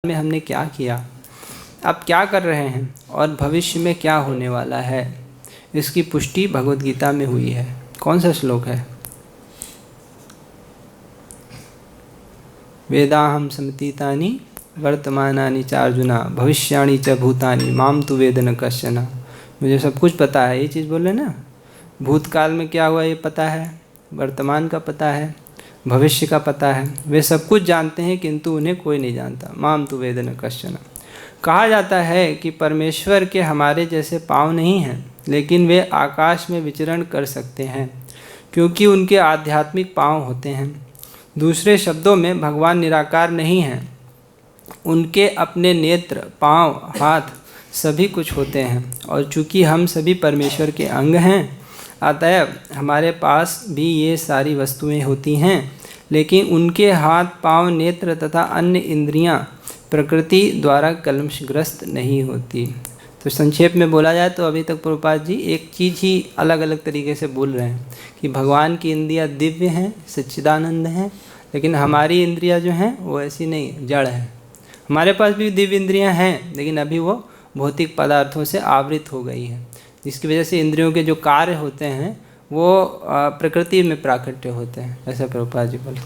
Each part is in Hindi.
में हमने क्या किया, अब क्या कर रहे हैं और भविष्य में क्या होने वाला है, इसकी पुष्टि भगवद गीता में हुई है। कौन सा श्लोक है? वेदाहम समतीतानि वर्तमानानि चार्जुना भविष्याणि च भूतानि माम तु वेद न कश्चन। मुझे सब कुछ पता है, ये चीज़ बोल रहे ना। भूतकाल में क्या हुआ ये पता है, वर्तमान का पता है, भविष्य का पता है। वे सब कुछ जानते हैं किंतु उन्हें कोई नहीं जानता। माम तु वेद न कश्चन। कहा जाता है कि परमेश्वर के हमारे जैसे पाँव नहीं हैं, लेकिन वे आकाश में विचरण कर सकते हैं क्योंकि उनके आध्यात्मिक पाँव होते हैं। दूसरे शब्दों में भगवान निराकार नहीं हैं, उनके अपने नेत्र, पाँव, हाथ सभी कुछ होते हैं। और चूँकि हम सभी परमेश्वर के अंग हैं, अतएव हमारे पास भी ये सारी वस्तुएं होती हैं, लेकिन उनके हाथ, पाँव, नेत्र तथा अन्य इंद्रियां प्रकृति द्वारा कलमशग्रस्त नहीं होती। तो संक्षेप में बोला जाए तो अभी तक प्रभुपाद जी एक चीज़ ही अलग अलग तरीके से बोल रहे हैं कि भगवान की इंद्रियां दिव्य हैं, सच्चिदानंद हैं, लेकिन हमारी इंद्रियां जो हैं वो ऐसी नहीं, जड़ हैं। हमारे पास भी दिव्य इंद्रियां हैं, लेकिन अभी वो भौतिक पदार्थों से आवृत हो गई है, जिसकी वजह से इंद्रियों के जो कार्य होते हैं वो प्रकृति में प्राकट्य होते हैं, ऐसा प्रभुपाद जी बोले।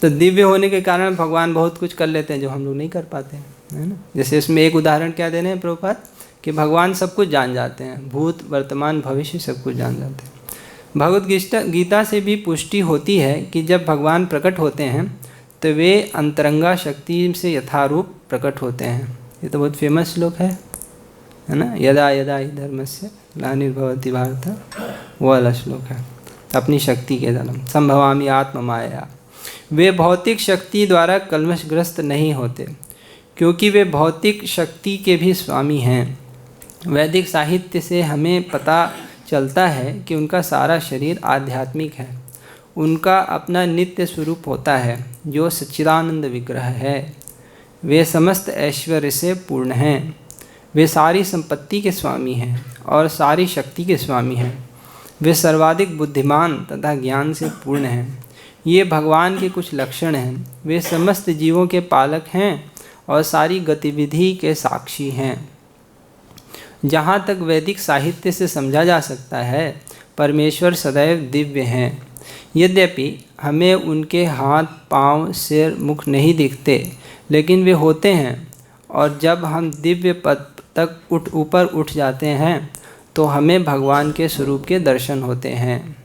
तो दिव्य होने के कारण भगवान बहुत कुछ कर लेते हैं जो हम लोग नहीं कर पाते हैं, है ना। जैसे इसमें एक उदाहरण क्या देने हैं प्रभुपाद, कि भगवान सब कुछ जान जाते हैं, भूत, वर्तमान, भविष्य सब कुछ जान जाते हैं। भगवद गीता से भी पुष्टि होती है कि जब भगवान प्रकट होते हैं तो वे अंतरंगा शक्ति से यथारूप प्रकट होते हैं। ये तो बहुत फेमस श्लोक है ना, यदा यदा हि धर्मस्य ग्लानिर्भवति भारत, वो वाला श्लोक है। अपनी शक्ति के द्वारा संभवामि आत्म माया। वे भौतिक शक्ति द्वारा कलमशग्रस्त नहीं होते क्योंकि वे भौतिक शक्ति के भी स्वामी हैं। वैदिक साहित्य से हमें पता चलता है कि उनका सारा शरीर आध्यात्मिक है। उनका अपना नित्य स्वरूप होता है जो सच्चिदानंद विग्रह है। वे समस्त ऐश्वर्य से पूर्ण हैं। वे सारी संपत्ति के स्वामी हैं और सारी शक्ति के स्वामी हैं। वे सर्वाधिक बुद्धिमान तथा ज्ञान से पूर्ण हैं। ये भगवान के कुछ लक्षण हैं। वे समस्त जीवों के पालक हैं और सारी गतिविधि के साक्षी हैं। जहाँ तक वैदिक साहित्य से समझा जा सकता है, परमेश्वर सदैव दिव्य हैं। यद्यपि हमें उनके हाथ, पाँव, सिर, मुख नहीं दिखते, लेकिन वे होते हैं। और जब हम दिव्य पद तक ऊपर उठ जाते हैं तो हमें भगवान के स्वरूप के दर्शन होते हैं।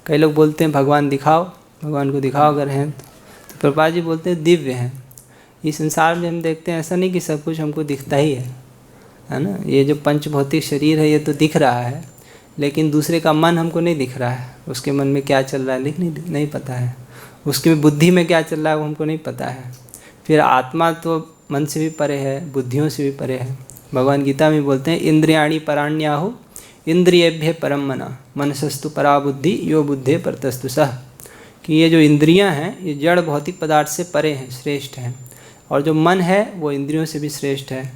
कई लोग बोलते हैं भगवान दिखाओ, भगवान को दिखाओ अगर हैं तो प्रभुपाद जी बोलते हैं दिव्य हैं। इस संसार में हम देखते हैं ऐसा नहीं कि सब कुछ हमको दिखता ही है ना। ये जो पंच भौतिक शरीर है ये तो दिख रहा है, लेकिन दूसरे का मन हमको नहीं दिख रहा है। उसके मन में क्या चल रहा है नहीं पता है। उसके बुद्धि में क्या चल रहा है वो हमको नहीं पता है। फिर आत्मा तो मन से भी परे है, बुद्धियों से भी परे है। भगवान गीता में बोलते हैं इंद्रियाणि पराण्याहु इंद्रियेभ्य परम मना मनसस्तु परा बुद्धि यो बुद्धे परतस्तु सह। कि ये जो इंद्रियां हैं ये जड़ भौतिक पदार्थ से परे हैं, श्रेष्ठ हैं। और जो मन है वो इंद्रियों से भी श्रेष्ठ है।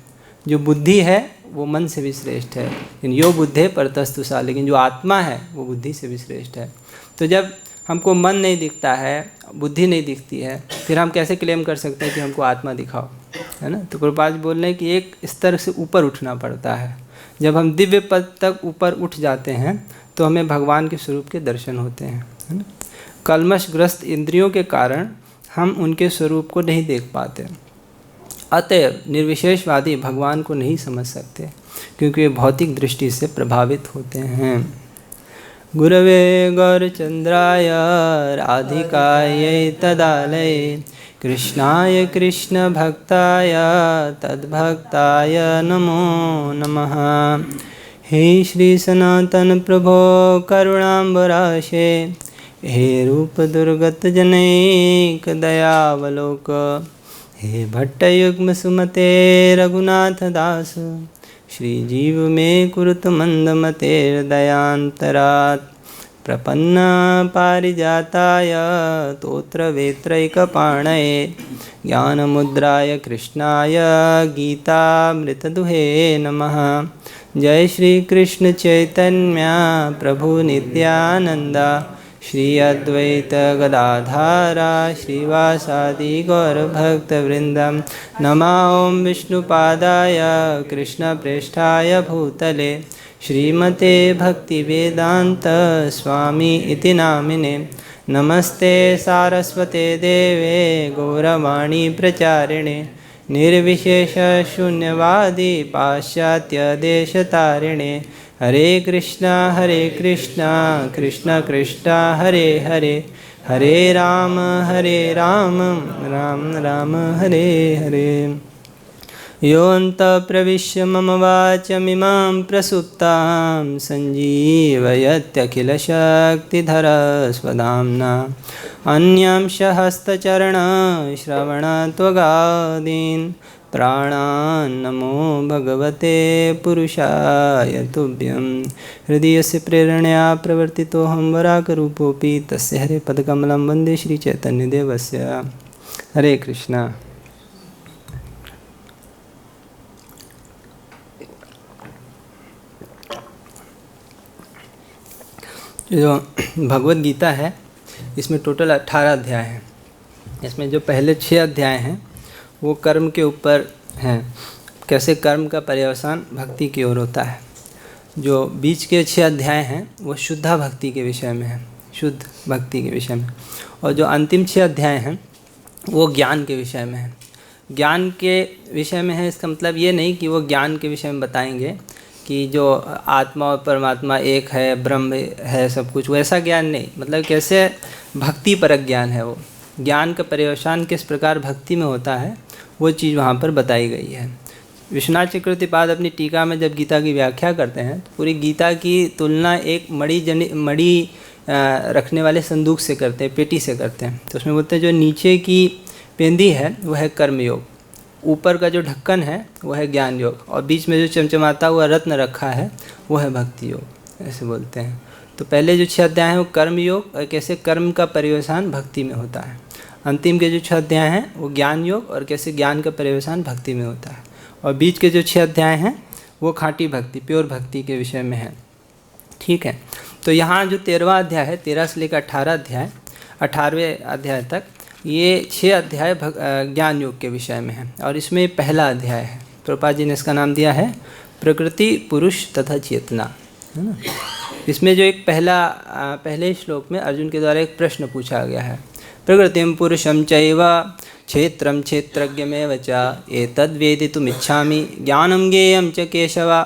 जो बुद्धि है वो मन से भी श्रेष्ठ है, लेकिन यो बुद्धे परतस्तु सह। लेकिन जो आत्मा है वो बुद्धि से भी श्रेष्ठ है। तो जब हमको मन नहीं दिखता है, बुद्धि नहीं दिखती है, फिर हम कैसे क्लेम कर सकते हैं कि हमको आत्मा दिखाओ, है ना। तो प्रभुपाद बोल रहे हैं कि एक स्तर से ऊपर उठना पड़ता है। जब हम दिव्य पद तक ऊपर उठ जाते हैं तो हमें भगवान के स्वरूप के दर्शन होते हैं, है ना। कलमशग्रस्त इंद्रियों के कारण हम उनके स्वरूप को नहीं देख पाते। अतएव निर्विशेषवादी भगवान को नहीं समझ सकते क्योंकि वे भौतिक दृष्टि से प्रभावित होते हैं। गुरवे गौरचंद्राय राधिकायै तदालये कृष्णाय कृष्ण भक्ताय तद्भक्ताय नमो नमः। हे श्री सनातन प्रभो करुणाम्बराशे, हे रूप दुर्गत जनैक दयावलोक, हे भट्टयुग्म सुमते रघुनाथ दास, श्री जीव में कुरुत मंदमते हृदयांतरात्, प्रपन्न पारिजाताय तोत्र वेत्रैकपाणये, ज्ञानमुद्राय कृष्णाय गीतामृतदुहे नमः। जय श्री कृष्ण चैतन्य प्रभु नित्यानंदा, श्री अद्वैत गदाधारा श्रीवासादि गौरभक्तवृंदम। नमः ओं विष्णुपादाय कृष्णप्रेष्ठाय भूतले श्रीमते भक्तिवेदांत स्वामी इति नामिने। नमस्ते सारस्वते देवे गौरवाणी प्रचारिणे निर्विशेष शून्यवादी पाश्चात्य देशतारिणे। हरे कृष्णा कृष्ण कृष्णा हरे हरे, हरे राम राम राम हरे हरे। योऽन्तः प्रविश्य मम वाचमिमां प्रसुप्तां सञ्जीवयत्यखिलशक्तिधरस्वधाम्ना। अन्यांश हस्तचरणश्रवणत्वगादीन् प्राणान् नमो भगवते पुरुषाय तुभ्यं। हृदयस्य प्रेरणया प्रवर्तितोऽहं वराकरूपोऽपि तस्य हरेपदकमलं वन्दे श्रीचैतन्यदेवस्य। हरे कृष्णा। जो भगवद गीता है इसमें टोटल 18 अध्याय हैं। इसमें जो पहले 6 अध्याय हैं वो कर्म के ऊपर हैं, कैसे कर्म का पर्यवसान भक्ति की ओर होता है। जो बीच के 6 अध्याय हैं वो शुद्धा भक्ति के विषय में है, शुद्ध भक्ति के विषय में। और जो अंतिम 6 अध्याय हैं वो ज्ञान के विषय में है। ज्ञान के विषय में है, इसका मतलब ये नहीं कि वो ज्ञान के विषय में बताएंगे कि जो आत्मा और परमात्मा एक है, ब्रह्म है, सब कुछ, वैसा ज्ञान नहीं। मतलब कैसे भक्ति परक ज्ञान है, वो ज्ञान का पर्यवसान किस प्रकार भक्ति में होता है वो चीज़ वहाँ पर बताई गई है। विश्वनाथ चक्रवर्तीपाद अपनी टीका में जब गीता की व्याख्या करते हैं तो पूरी गीता की तुलना एक मणि रखने वाले संदूक से करते हैं, पेटी से करते हैं। तो उसमें बोलते हैं जो नीचे की पेंदी है वो है कर्मयोग, ऊपर का जो ढक्कन है वो है ज्ञान योग, और बीच में जो चमचमाता हुआ रत्न रखा है वो है भक्ति योग, ऐसे बोलते हैं। तो पहले जो 6 अध्याय हैं वो कर्म योग और कैसे कर्म का पर्यवसान भक्ति में होता है। अंतिम के जो 6 अध्याय हैं वो ज्ञान योग और कैसे ज्ञान का पर्यवसान भक्ति में होता है। और बीच के जो 6 अध्याय हैं वो खाटी भक्ति, प्योर भक्ति के विषय में है। ठीक है, तो यहाँ जो 13वां अध्याय है, 13 से लेकर 18 अध्याय, 18वें अध्याय तक ये 6 अध्याय ज्ञान योग के विषय में है। और इसमें पहला अध्याय है, प्रभुपाद जी ने इसका नाम दिया है प्रकृति पुरुष तथा चेतना, है ना। इसमें जो एक पहले श्लोक में अर्जुन के द्वारा एक प्रश्न पूछा गया है, प्रकृतिम पुरुषम चैव क्षेत्रम क्षेत्रज्ञमेव च एतद्वेदितुमिच्छामि ज्ञानम ज्ञेयम च केशव।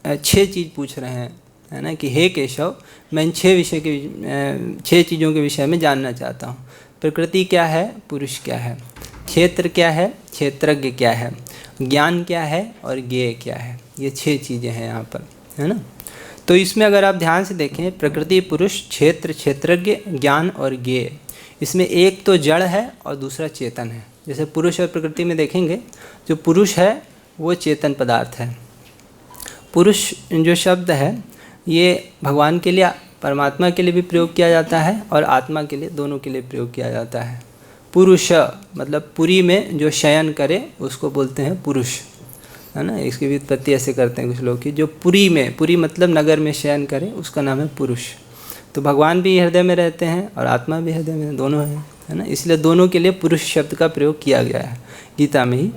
6 चीज़ पूछ रहे हैं, है ना, कि हे केशव मैं इन 6 चीज़ों के विषय में जानना चाहता हूँ। प्रकृति क्या है, पुरुष क्या है, क्षेत्र क्या है, क्षेत्रज्ञ क्या है, ज्ञान क्या है और ज्ञेय क्या है। ये 6 चीज़ें हैं यहाँ पर, है ना। तो इसमें अगर आप ध्यान से देखें, प्रकृति, पुरुष, क्षेत्र, क्षेत्रज्ञ, ज्ञान और ज्ञेय, इसमें एक तो जड़ है और दूसरा चेतन है। जैसे पुरुष और प्रकृति में देखेंगे, जो पुरुष है वो चेतन पदार्थ है। पुरुष जो शब्द है ये भगवान के लिए, परमात्मा के लिए भी प्रयोग किया जाता है और आत्मा के लिए, दोनों के लिए प्रयोग किया जाता है। पुरुष मतलब पुरी में जो शयन करे उसको बोलते हैं पुरुष, है ना। इसकी व्युत्पत्ति ऐसे करते हैं कुछ लोग कि जो पुरी में, पुरी मतलब नगर में शयन करे उसका नाम है पुरुष। तो भगवान भी हृदय में रहते हैं और आत्मा भी हृदय में, दोनों हैं, है ना। इसलिए दोनों के लिए पुरुष शब्द का प्रयोग किया गया है गीता में ही।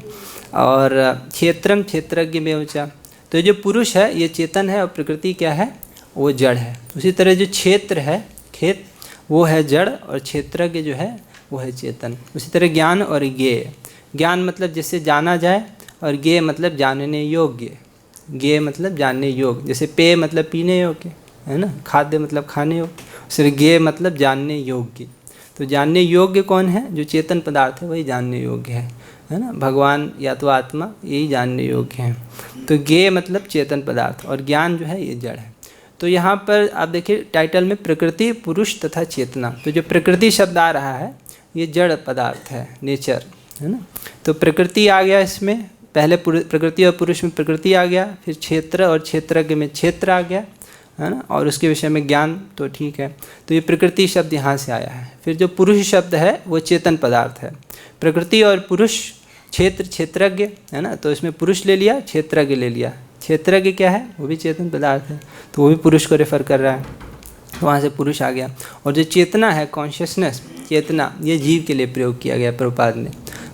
और क्षेत्रम क्षेत्रज्ञ में ऊँचा, तो जो पुरुष है ये चेतन है और प्रकृति क्या है, वो जड़ है। उसी तरह जो क्षेत्र है, खेत, वो है जड़ और क्षेत्रज्ञ जो है वो है चेतन। उसी तरह ज्ञान और ज्ञेय, ज्ञान मतलब जिससे जाना जाए और ज्ञेय मतलब जानने योग्य। ज्ञेय मतलब जानने योग्य, जैसे पेय मतलब पीने योग्य, है ना, खाद्य मतलब खाने योग्य, सिर्फ ज्ञेय मतलब जानने योग्य। तो जानने योग्य कौन है, जो चेतन पदार्थ है वही जानने योग्य है ना। भगवान या तो आत्मा, यही जानने योग्य है। तो ज्ञेय मतलब चेतन पदार्थ और ज्ञान जो है ये जड़ है। तो यहाँ पर आप देखिए टाइटल में प्रकृति, पुरुष तथा चेतना, तो जो प्रकृति शब्द आ रहा है ये जड़ पदार्थ है, नेचर, है ना। तो प्रकृति आ गया इसमें, पहले प्रकृति और पुरुष में प्रकृति आ गया, फिर क्षेत्र और क्षेत्रज्ञ में क्षेत्र आ गया, है ना, और उसके विषय में ज्ञान, तो ठीक है। तो ये प्रकृति शब्द यहाँ से आया है। फिर जो पुरुष शब्द है वो चेतन पदार्थ है। प्रकृति और पुरुष, क्षेत्र, क्षेत्रज्ञ, है ना, तो इसमें पुरुष ले लिया, क्षेत्रज्ञ ले लिया। क्षेत्रज्ञ क्या है, वो भी चेतन पदार्थ है, तो वो भी पुरुष को रेफर कर रहा है। तो वहाँ से पुरुष आ गया। और जो चेतना है, कॉन्शियसनेस, चेतना, ये जीव के लिए प्रयोग किया गया प्रभुपाद ने।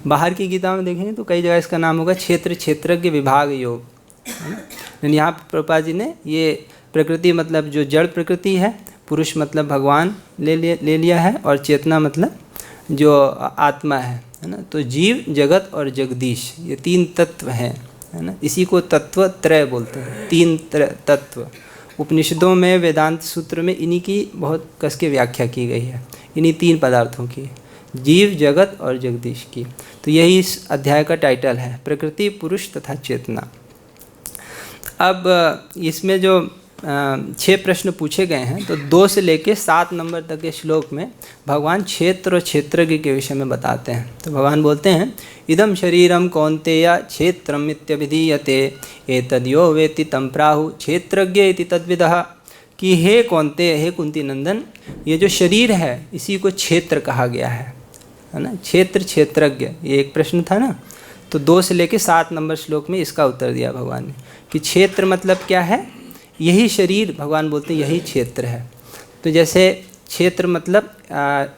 बाहर की गीता में देखेंगे तो कई जगह इसका नाम होगा क्षेत्र क्षेत्रज्ञ विभाग योग, है ना। लेकिन यहाँ प्रभुपाद जी ने ये प्रकृति मतलब जो जड़ प्रकृति है, पुरुष मतलब भगवान ले लिया है, और चेतना मतलब जो आत्मा है ना। तो जीव, जगत और जगदीश, ये तीन तत्व हैं, है ना। इसी को तत्व त्रय बोलते हैं, तीन तत्व। उपनिषदों में, वेदांत सूत्र में इन्हीं की बहुत कस के व्याख्या की गई है, इन्हीं तीन पदार्थों की, जीव, जगत और जगदीश की। तो यही इस अध्याय का टाइटल है, प्रकृति, पुरुष तथा चेतना। अब इसमें जो 6 प्रश्न पूछे गए हैं, तो 2 से लेकर 7 नंबर तक के श्लोक में भगवान क्षेत्र और क्षेत्रज्ञ के विषय में बताते हैं। तो भगवान बोलते हैं, इदम शरीरम कौन्तेय क्षेत्रम इत्यभिधीयते एतद्यो वेत्ति तं प्राहु क्षेत्रज्ञ इति तद्विदः। कि हे कौन्तेय, हे कुंती नंदन, ये जो शरीर है इसी को क्षेत्र कहा गया है ना। क्षेत्र, क्षेत्रज्ञ, ये एक प्रश्न था ना। तो 2 से लेकर 7 नंबर श्लोक में इसका उत्तर दिया भगवान ने कि क्षेत्र मतलब क्या है, यही शरीर, भगवान बोलते हैं यही क्षेत्र है। तो जैसे क्षेत्र मतलब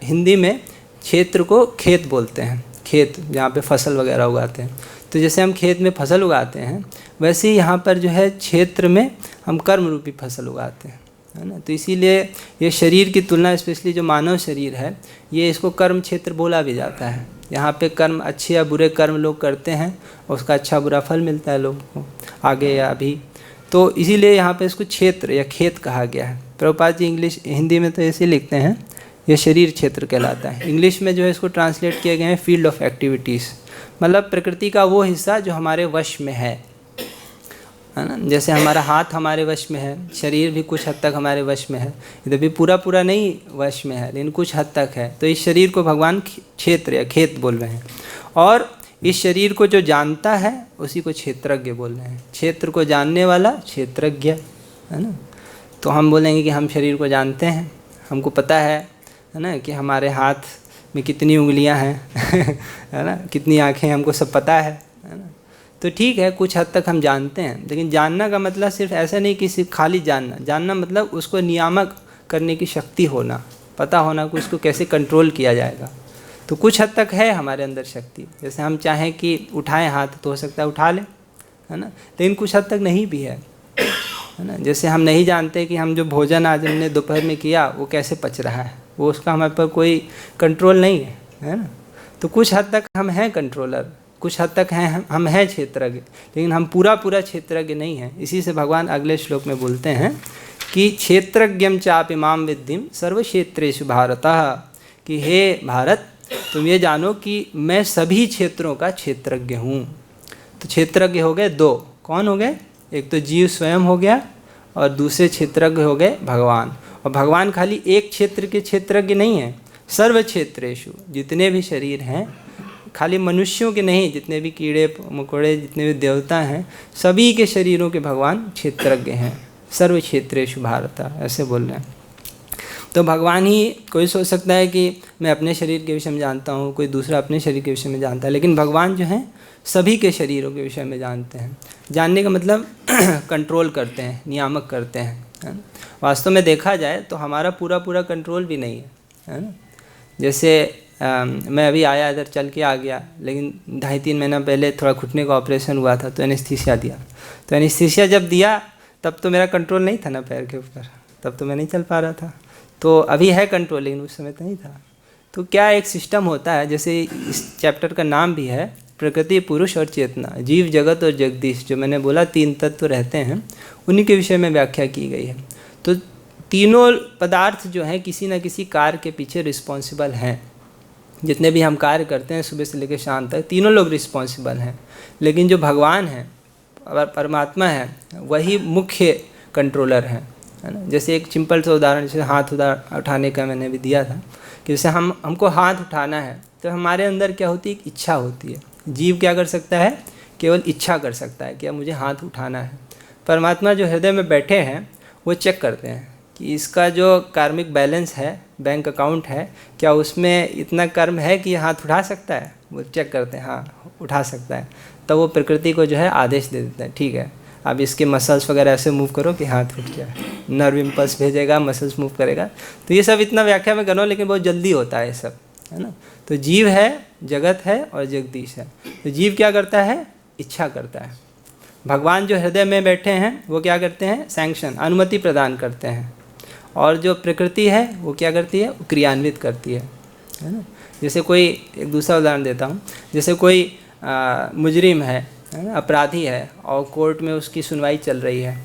हिंदी में क्षेत्र को खेत बोलते हैं, खेत जहाँ पे फसल वगैरह उगाते हैं। तो जैसे हम खेत में फसल उगाते हैं, वैसे ही यहाँ पर जो है क्षेत्र में हम कर्म रूपी फसल उगाते हैं, है ना। तो इसीलिए ये शरीर की तुलना, स्पेशली जो मानव शरीर है, ये इसको कर्म क्षेत्र बोला भी जाता है। यहाँ पे कर्म, अच्छे या बुरे कर्म लोग करते हैं, उसका अच्छा बुरा फल मिलता है लोगों को आगे या अभी। तो इसीलिए यहाँ पे इसको क्षेत्र या खेत कहा गया है। प्रभुपाद जी हिंदी में तो ऐसे लिखते हैं, ये शरीर क्षेत्र कहलाता है। इंग्लिश में जो है इसको ट्रांसलेट किए गए हैं फील्ड ऑफ एक्टिविटीज़, मतलब प्रकृति का वो हिस्सा जो हमारे वश में है ना। जैसे हमारा हाथ हमारे वश में है, शरीर भी कुछ हद तक हमारे वश में है, इधर भी पूरा नहीं वश में है, लेकिन कुछ हद तक है। तो इस शरीर को भगवान क्षेत्र या खेत बोल रहे हैं। और इस शरीर को जो जानता है उसी को क्षेत्रज्ञ बोल रहे हैं। क्षेत्र को जानने वाला क्षेत्रज्ञ, है ना। तो हम बोलेंगे कि हम शरीर को जानते हैं, हमको पता है ना, कि हमारे हाथ में कितनी उंगलियां हैं है ना, कितनी आँखें, हमको सब पता है ना। तो ठीक है, कुछ हद तक हम जानते हैं, लेकिन जानना का मतलब सिर्फ ऐसा नहीं कि सिर्फ खाली जानना मतलब उसको नियामक करने की शक्ति होना, पता होना कि उसको कैसे कंट्रोल किया जाएगा। तो कुछ हद तक है हमारे अंदर शक्ति, जैसे हम चाहें कि उठाएं हाथ तो हो सकता है उठा लें, है ना। लेकिन कुछ हद तक नहीं भी है ना। जैसे हम नहीं जानते कि हम जो भोजन आज हमने दोपहर में किया वो कैसे पच रहा है, वो उसका हमारे पर कोई कंट्रोल नहीं है ना। तो कुछ हद तक हम हैं कंट्रोलर, कुछ हद तक हैं हम हैं क्षेत्रज्ञ, लेकिन हम पूरा क्षेत्रज्ञ नहीं हैं। इसी से भगवान अगले श्लोक में बोलते हैं कि क्षेत्रज्ञम चापि माम विद्धिम सर्वक्षेत्रेषु भारतः। कि हे भारत, तुम ये जानो कि मैं सभी क्षेत्रों का क्षेत्रज्ञ हूँ। तो क्षेत्रज्ञ हो गए 2, कौन हो गए, एक तो जीव स्वयं हो गया और दूसरे क्षेत्रज्ञ हो गए भगवान। और भगवान खाली एक क्षेत्र के क्षेत्रज्ञ नहीं है, सर्व क्षेत्रेषु, जितने भी शरीर हैं, खाली मनुष्यों के नहीं, जितने भी कीड़े मकोड़े, जितने भी देवता हैं, सभी के शरीरों के भगवान क्षेत्रज्ञ हैं। सर्व क्षेत्रेषु भारत, ऐसे बोल रहे हैं। तो भगवान ही, कोई सोच सकता है कि मैं अपने शरीर के विषय में जानता हूँ, कोई दूसरा अपने शरीर के विषय में जानता है, लेकिन भगवान जो हैं सभी के शरीरों के विषय में जानते हैं। जानने का मतलब कंट्रोल करते हैं, नियामक करते हैं, है ना। वास्तव में देखा जाए तो हमारा पूरा कंट्रोल भी नहीं है ना। जैसे मैं अभी आया, इधर चल के आ गया, लेकिन 2.5-3 महीना पहले थोड़ा घुटने का ऑपरेशन हुआ था, तो एनेस्थीसिया दिया। तो एनेस्थीसिया जब दिया तब तो मेरा कंट्रोल नहीं था ना पैर के ऊपर, तब तो मैं नहीं चल पा रहा था। तो अभी है कंट्रोल, लेकिन उस समय तो नहीं था। तो क्या एक सिस्टम होता है, जैसे इस चैप्टर का नाम भी है प्रकृति, पुरुष और चेतना, जीव, जगत और जगदीश, जो मैंने बोला 3 तत्व रहते हैं, उन्हीं के विषय में व्याख्या की गई है। तो तीनों पदार्थ जो हैं किसी न किसी कार्य के पीछे रिस्पॉन्सिबल हैं। जितने भी हम कार्य करते हैं सुबह से लेकर शाम तक, तीनों लोग रिस्पॉन्सिबल हैं। लेकिन जो भगवान हैं, परमात्मा है, वही मुख्य कंट्रोलर हैं, है ना। जैसे एक सिंपल सा उदाहरण, जैसे हाथ उठाने का मैंने भी दिया था, कि जैसे हमको हाथ उठाना है तो हमारे अंदर क्या होती है, एक इच्छा होती है। जीव क्या कर सकता है, केवल इच्छा कर सकता है कि अब मुझे हाथ उठाना है। परमात्मा जो हृदय में बैठे हैं वो चेक करते हैं कि इसका जो कार्मिक बैलेंस है, बैंक अकाउंट है, क्या उसमें इतना कर्म है कि हाथ उठा सकता है। वो चेक करते हैं, हाँ उठा सकता है। तब वो प्रकृति को जो है आदेश दे देता है, ठीक है अब इसके मसल्स वगैरह ऐसे मूव करो कि हाथ उठ जाए, नर्व इम्पल्स भेजेगा, मसल्स मूव करेगा। तो ये सब इतना व्याख्या में कर रहा हूँ, लेकिन बहुत जल्दी होता है ये सब, है ना। तो जीव है, जगत है और जगदीश है। तो जीव क्या करता है? इच्छा करता है। भगवान जो हृदय में बैठे हैं वो क्या करते हैं? सैंक्शन, अनुमति प्रदान करते हैं। और जो प्रकृति है वो क्या करती है? वो क्रियान्वित करती है ना। जैसे कोई, एक दूसरा उदाहरण देता हूँ, जैसे कोई मुजरिम है ना, अपराधी है, और कोर्ट में उसकी सुनवाई चल रही है।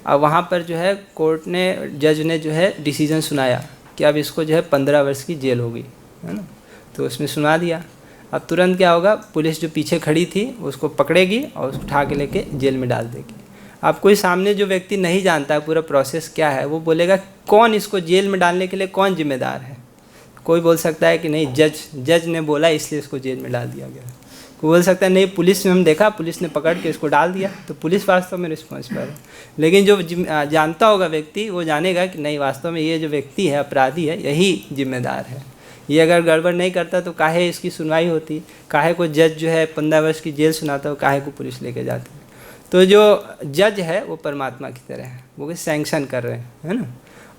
अब वहाँ पर जो है कोर्ट ने, जज ने जो है डिसीजन सुनाया कि अब इसको जो है 15 वर्ष की जेल होगी, है ना। तो उसने सुना दिया। अब तुरंत क्या होगा? पुलिस जो पीछे खड़ी थी उसको पकड़ेगी और उसको उठा के लेके जेल में डाल देगी। अब कोई सामने जो व्यक्ति नहीं जानता है पूरा प्रोसेस क्या है, वो कौन इसको जेल में डालने के लिए कौन जिम्मेदार है? कोई बोल सकता है कि नहीं, जज ने बोला इसलिए इसको जेल में डाल दिया गया। कोई बोल सकता है नहीं, पुलिस ने, हम देखा पुलिस ने पकड़ के इसको डाल दिया, तो पुलिस वास्तव में रिस्पॉन्सिबल है। लेकिन जो जानता होगा व्यक्ति, वो जानेगा कि नहीं, वास्तव में ये जो व्यक्ति है, अपराधी है, यही जिम्मेदार है। ये अगर गड़बड़ नहीं करता तो काहे इसकी सुनवाई होती, काहे को जज जो है 15 वर्ष की जेल सुनाता हो, काहे को पुलिस लेके जाती है। तो जो जज है वो परमात्मा की तरह है, वो सैंक्शन कर रहे हैं, है ना।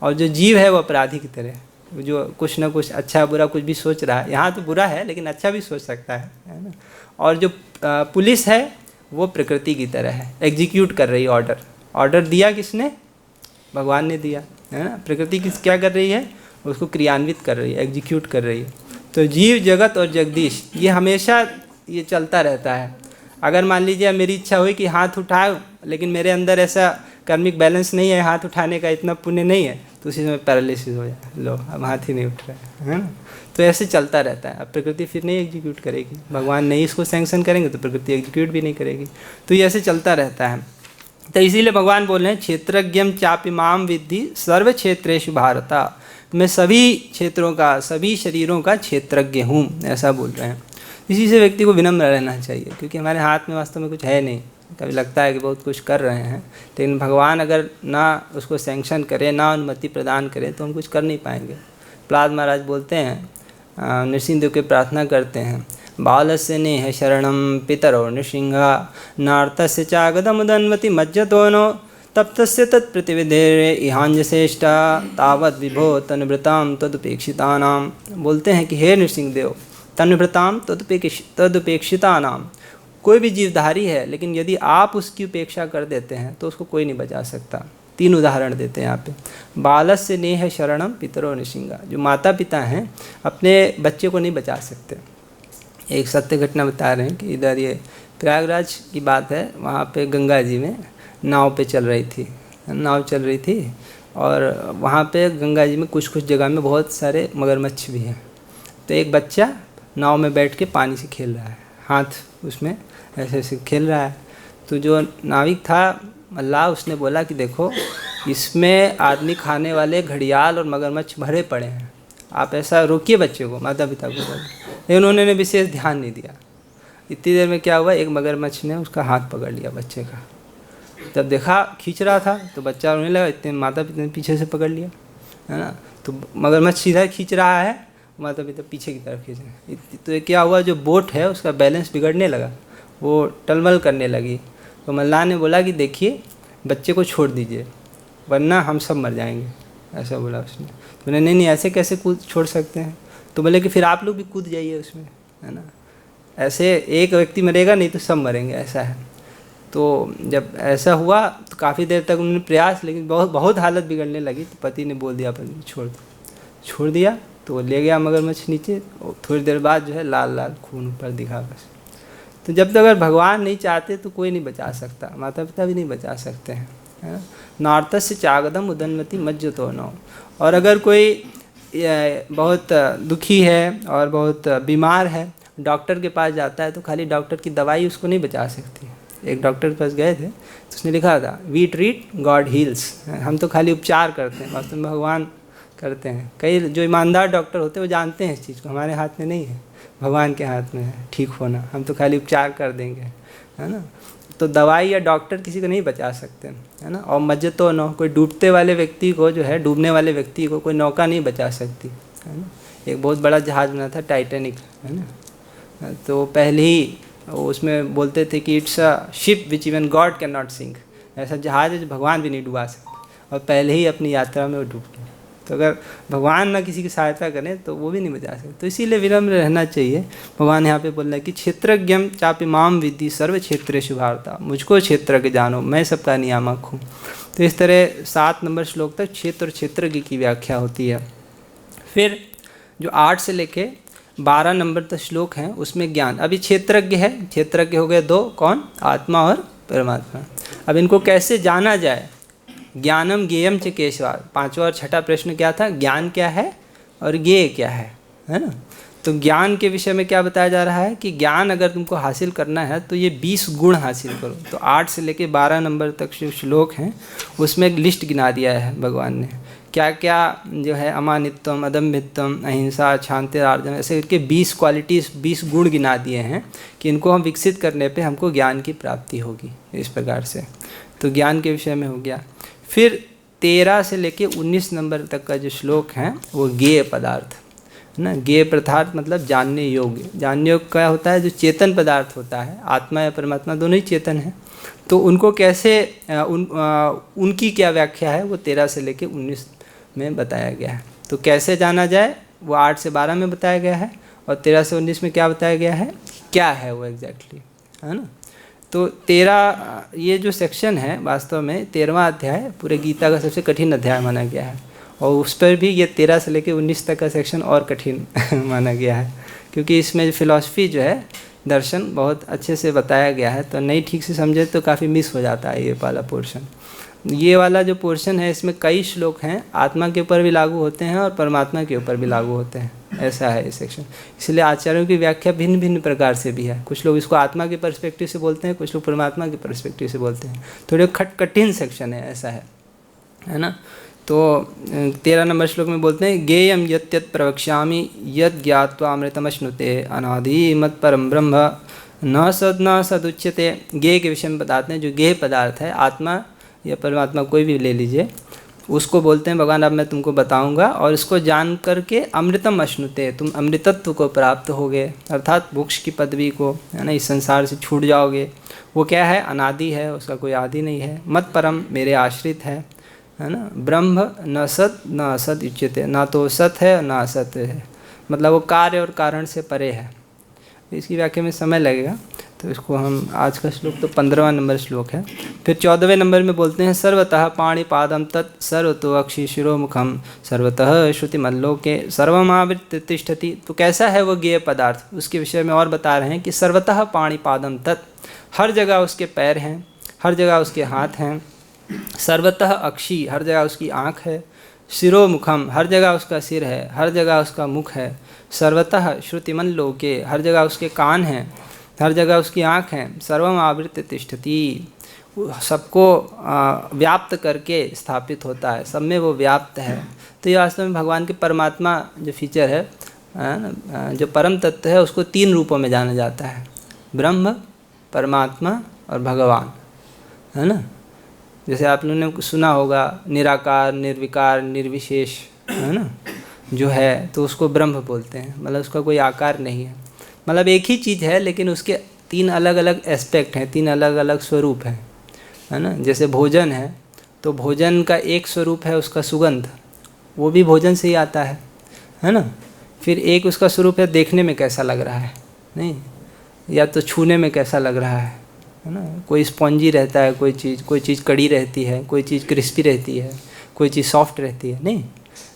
और जो जीव है वो अपराधी की तरह है, जो कुछ ना कुछ अच्छा बुरा कुछ भी सोच रहा है। यहाँ तो बुरा है लेकिन अच्छा भी सोच सकता है ना। और जो पुलिस है वो प्रकृति की तरह है, एग्जीक्यूट कर रही है ऑर्डर। ऑर्डर दिया किसने? भगवान ने दिया, है ना। प्रकृति किस क्या कर रही है? उसको क्रियान्वित कर रही है, एग्जीक्यूट कर रही है। तो जीव, जगत और जगदीश ये हमेशा ये चलता रहता है। अगर मान लीजिए मेरी इच्छा हुई कि हाथ उठाओ, लेकिन मेरे अंदर ऐसा कर्मिक बैलेंस नहीं है, हाथ उठाने का इतना पुण्य नहीं है, तो उसी समय पैरालिसिस हो जाए, लो अब हाथ ही नहीं उठ रहा है ना। तो ऐसे चलता रहता है। अब प्रकृति फिर नहीं एग्जीक्यूट करेगी, भगवान नहीं इसको सैंक्शन करेंगे तो प्रकृति एग्जीक्यूट भी नहीं करेगी। तो ये ऐसे चलता रहता है। तो इसीलिए भगवान बोल रहे हैं, क्षेत्रज्ञम चापि माम विद्धि सर्व क्षेत्रेषु भारता, मैं सभी क्षेत्रों का, सभी शरीरों का क्षेत्रज्ञ हूँ, ऐसा बोल रहे हैं। इसी से व्यक्ति को विनम्र रहना चाहिए, क्योंकि हमारे हाथ में वास्तव में कुछ है नहीं। कभी लगता है कि बहुत कुछ कर रहे हैं, लेकिन भगवान अगर ना उसको सैंक्शन करे, ना अनुमति प्रदान करे, तो हम कुछ कर नहीं पाएंगे। प्रहलाद महाराज बोलते हैं, नृसिंहदेव के प्रार्थना करते हैं, बालस्य नेह शरणम पितरो नृसिंहा नार्तस्य चागदमुदन्वति मज्जतो नो तप्तस्य तत्प्रतिविधेरे इहांजश्रेष्ठा तावद विभो तनुभृताम तदुपेक्षितानाम। बोलते हैं कि हे नृसिंहदेव, तनुभृताम तदुपेक्षितानाम, कोई भी जीवधारी है, लेकिन यदि आप उसकी उपेक्षा कर देते हैं तो उसको कोई नहीं बचा सकता। 3 उदाहरण देते हैं यहाँ पे। बालस्य नेह शरणम पितरो नृसिंहा, जो माता पिता हैं अपने बच्चे को नहीं बचा सकते। एक सत्य घटना बता रहे हैं कि इधर ये प्रयागराज की बात है, वहाँ पे गंगा जी में नाव पे चल रही थी, नाव चल रही थी, और वहाँ पे गंगा जी में कुछ कुछ जगह में बहुत सारे मगरमच्छ भी हैं। तो एक बच्चा नाव में बैठ के पानी से खेल रहा है, हाथ उसमें ऐसे ऐसे खेल रहा है। तो जो नाविक था अल्लाह, उसने बोला कि देखो इसमें आदमी खाने वाले घड़ियाल और मगरमच्छ भरे पड़े हैं, आप ऐसा रोकिए बच्चे को, माता पिता को बोले। लेकिन उन्होंने विशेष ध्यान नहीं दिया। इतनी देर में क्या हुआ, एक मगरमच्छ ने उसका हाथ पकड़ लिया बच्चे का। जब देखा खींच रहा था तो बच्चा रोने लगा, इतने माता पिता ने पीछे से पकड़ लिया, है ना। तो मगरमच्छ सीधा खींच रहा है, माता पिता पीछे की तरफ खींच रहे हैं। तो क्या हुआ, जो बोट है उसका बैलेंस बिगड़ने लगा, वो टलमल करने लगी। तो मल्लाह ने बोला कि देखिए बच्चे को छोड़ दीजिए वरना हम सब मर जाएंगे, ऐसा बोला उसने। तो बोले नहीं ऐसे कैसे कूद छोड़ सकते हैं। तो बोले कि फिर आप लोग भी कूद जाइए उसमें, है ना। ऐसे एक व्यक्ति मरेगा नहीं तो सब मरेंगे, ऐसा है। तो जब ऐसा हुआ तो काफ़ी देर तक उन्होंने प्रयास, लेकिन बहुत हालत बिगड़ने लगी। तो पति ने बोल दिया अपन छोड़ दिया। तो वो ले गया मगरमच्छ नीचे, और थोड़ी देर बाद जो है लाल लाल खून ऊपर दिखा बस। तो जब तक अगर भगवान नहीं चाहते तो कोई नहीं बचा सकता, माता पिता भी नहीं बचा सकते हैं, है ना। नार्तस्य चागदम उदन्वति मज्जतो नो। और अगर कोई बहुत दुखी है और बहुत बीमार है, डॉक्टर के पास जाता है तो खाली डॉक्टर की दवाई उसको नहीं बचा सकती। एक डॉक्टर के पास गए थे तो उसने लिखा था, वी ट्रीट गॉड हील्स, हम तो खाली उपचार करते हैं, वास्तव में भगवान करते हैं। कई जो ईमानदार डॉक्टर होते हैं वो जानते हैं इस चीज़ को, हमारे हाथ में नहीं है, भगवान के हाथ में है ठीक होना, हम तो खाली उपचार कर देंगे, है ना। तो दवाई या डॉक्टर किसी को नहीं बचा सकते, है ना। और मज्जतो नो, कोई डूबते वाले व्यक्ति को जो है, डूबने वाले व्यक्ति को कोई नौका नहीं बचा सकती, है ना। एक बहुत बड़ा जहाज़ बना था टाइटैनिक, है ना। तो पहले ही उसमें बोलते थे कि it's a ship which even God can not sink, ऐसा जहाज है जो भगवान भी नहीं डुबा सकते, और पहले ही अपनी यात्रा में वो डूब गए। तो अगर भगवान ना किसी की सहायता करें तो वो भी नहीं बचा सकते। तो इसीलिए विनम्र रहना चाहिए। भगवान यहाँ पे बोल रहे हैं कि क्षेत्रज्ञम चापि माम विद्धि सर्व क्षेत्रेषु भारता, मुझको क्षेत्रज्ञ जानो, मैं सबका नियामक हूँ। तो इस तरह 7 नंबर श्लोक तक क्षेत्र और क्षेत्रज्ञ की व्याख्या होती है। फिर जो 8 से लेके 12 नंबर तक श्लोक हैं उसमें ज्ञान। अभी क्षेत्रज्ञ है, क्षेत्रज्ञ हो गए 2, कौन? आत्मा और परमात्मा। अब इनको कैसे जाना जाए? ज्ञानम ज्ञेयम च केशवा। 5वां और 6ठा प्रश्न क्या था? ज्ञान क्या है और ज्ञेय क्या है ना? तो ज्ञान के विषय में क्या बताया जा रहा है कि ज्ञान अगर तुमको हासिल करना है तो ये 20 गुण हासिल करो। तो 8 से लेके 12 नंबर तक जो श्लोक हैं उसमें एक लिस्ट गिना दिया है भगवान ने, क्या क्या जो है अमानित्वम, अदम्भित्वम, अहिंसा, शांति, आर्जव, ऐसे करके 20 क्वालिटीज़, 20 गुण गिना दिए हैं कि इनको हम विकसित करने पे हमको ज्ञान की प्राप्ति होगी। इस प्रकार से तो ज्ञान के विषय में हो गया। फिर 13 से लेके 19 नंबर तक का जो श्लोक है वो ज्ञेय पदार्थ है ना। ज्ञेय पदार्थ मतलब जानने योग्य। जानने योग्य क्या होता है? जो चेतन पदार्थ होता है, आत्मा या परमात्मा दोनों ही चेतन हैं, तो उनको कैसे उनकी क्या व्याख्या है वो 13 से लेके 19 में बताया गया है। तो कैसे जाना जाए वो 8 से 12 में बताया गया है, और 13 से 19 में क्या बताया गया है, क्या है वो एग्जैक्टली, है ना। तो 13 ये जो सेक्शन है वास्तव में 13वां अध्याय पूरे गीता का सबसे कठिन अध्याय माना गया है, और उस पर भी ये 13 से लेकर 19 तक का सेक्शन और कठिन माना गया है, क्योंकि इसमें फिलॉसफी जो है, दर्शन बहुत अच्छे से बताया गया है। तो नहीं ठीक से समझे तो काफ़ी मिस हो जाता है ये वाला पोर्शन। ये वाला जो पोर्शन है इसमें कई श्लोक हैं, आत्मा के ऊपर भी लागू होते हैं और परमात्मा के ऊपर भी लागू होते हैं, ऐसा है ये सेक्शन। इसलिए आचार्यों की व्याख्या भिन्न भिन्न प्रकार से भी है। कुछ लोग इसको आत्मा के पर्सपेक्टिव से बोलते हैं, कुछ लोग परमात्मा के पर्सपेक्टिव से बोलते हैं। थोड़े कठिन सेक्शन है, ऐसा है ना। तो 13 नंबर श्लोक में बोलते हैं ज्ञेयम यत् यत् प्रवक्ष्यामि यद् ज्ञात्वा अमृतमश्नुते अनादि मत् परम ब्रह्म न सदुच्यते। ज्ञेय के विषय में बताते हैं, जो ज्ञेय पदार्थ है, आत्मा या परमात्मा कोई भी ले लीजिए, उसको बोलते हैं भगवान अब मैं तुमको बताऊंगा, और इसको जान करके अमृतम अश्नुते, तुम अमृतत्व को प्राप्त होगे, अर्थात मोक्ष की पदवी को, है ना, इस संसार से छूट जाओगे। वो क्या है? अनादि है, उसका कोई आदि नहीं है। मत परम, मेरे आश्रित है ना। ब्रह्म न सत न असत उच्यते, ना तो सत है ना असत है, मतलब वो कार्य और कारण से परे है। इसकी व्याख्या में समय लगेगा, तो इसको हम आज का श्लोक तो 15वां नंबर श्लोक है। फिर 14वें नंबर में बोलते हैं सर्वतः पाणिपादम तत् सर्वतो अक्षि शिरोमुखम सर्वतः श्रुतिमल्लोके सर्वमावृत्य तिष्ठति। तो कैसा है वो ज्ञेय पदार्थ, उसके विषय में और बता रहे हैं कि सर्वतः पाणिपादम तत्, हर जगह उसके पैर हैं, हर जगह उसके हाथ हैं। सर्वतः अक्षि, हर जगह उसकी आँख है। शिरोमुखम, हर जगह उसका सिर है, हर जगह उसका मुख है। सर्वतः श्रुतिमल्लोके, हर जगह उसके कान हैं, हर जगह उसकी आँख हैं। सर्वम आवृत्य तिष्ठति, सबको व्याप्त करके स्थापित होता है, सब में वो व्याप्त है। तो ये वास्तव में भगवान के परमात्मा जो फीचर है, जो परम तत्व है, उसको 3 रूपों में जाना जाता है, ब्रह्म, परमात्मा और भगवान, है ना। जैसे आप लोगों ने सुना होगा निराकार, निर्विकार, निर्विशेष, है ना, जो है तो उसको ब्रह्म बोलते हैं, मतलब उसका कोई आकार नहीं है, मतलब एक ही चीज़ है लेकिन उसके 3 अलग अलग एस्पेक्ट हैं, 3 अलग अलग स्वरूप हैं, है ना। जैसे भोजन है तो भोजन का एक स्वरूप है उसका सुगंध, वो भी भोजन से ही आता है ना। फिर एक उसका स्वरूप है देखने में कैसा लग रहा है, नहीं, या तो छूने में कैसा लग रहा है ना। कोई स्पॉन्जी रहता है, कोई चीज़ कड़ी रहती है, कोई चीज़ क्रिस्पी रहती है, कोई चीज़ सॉफ्ट रहती है, नहीं।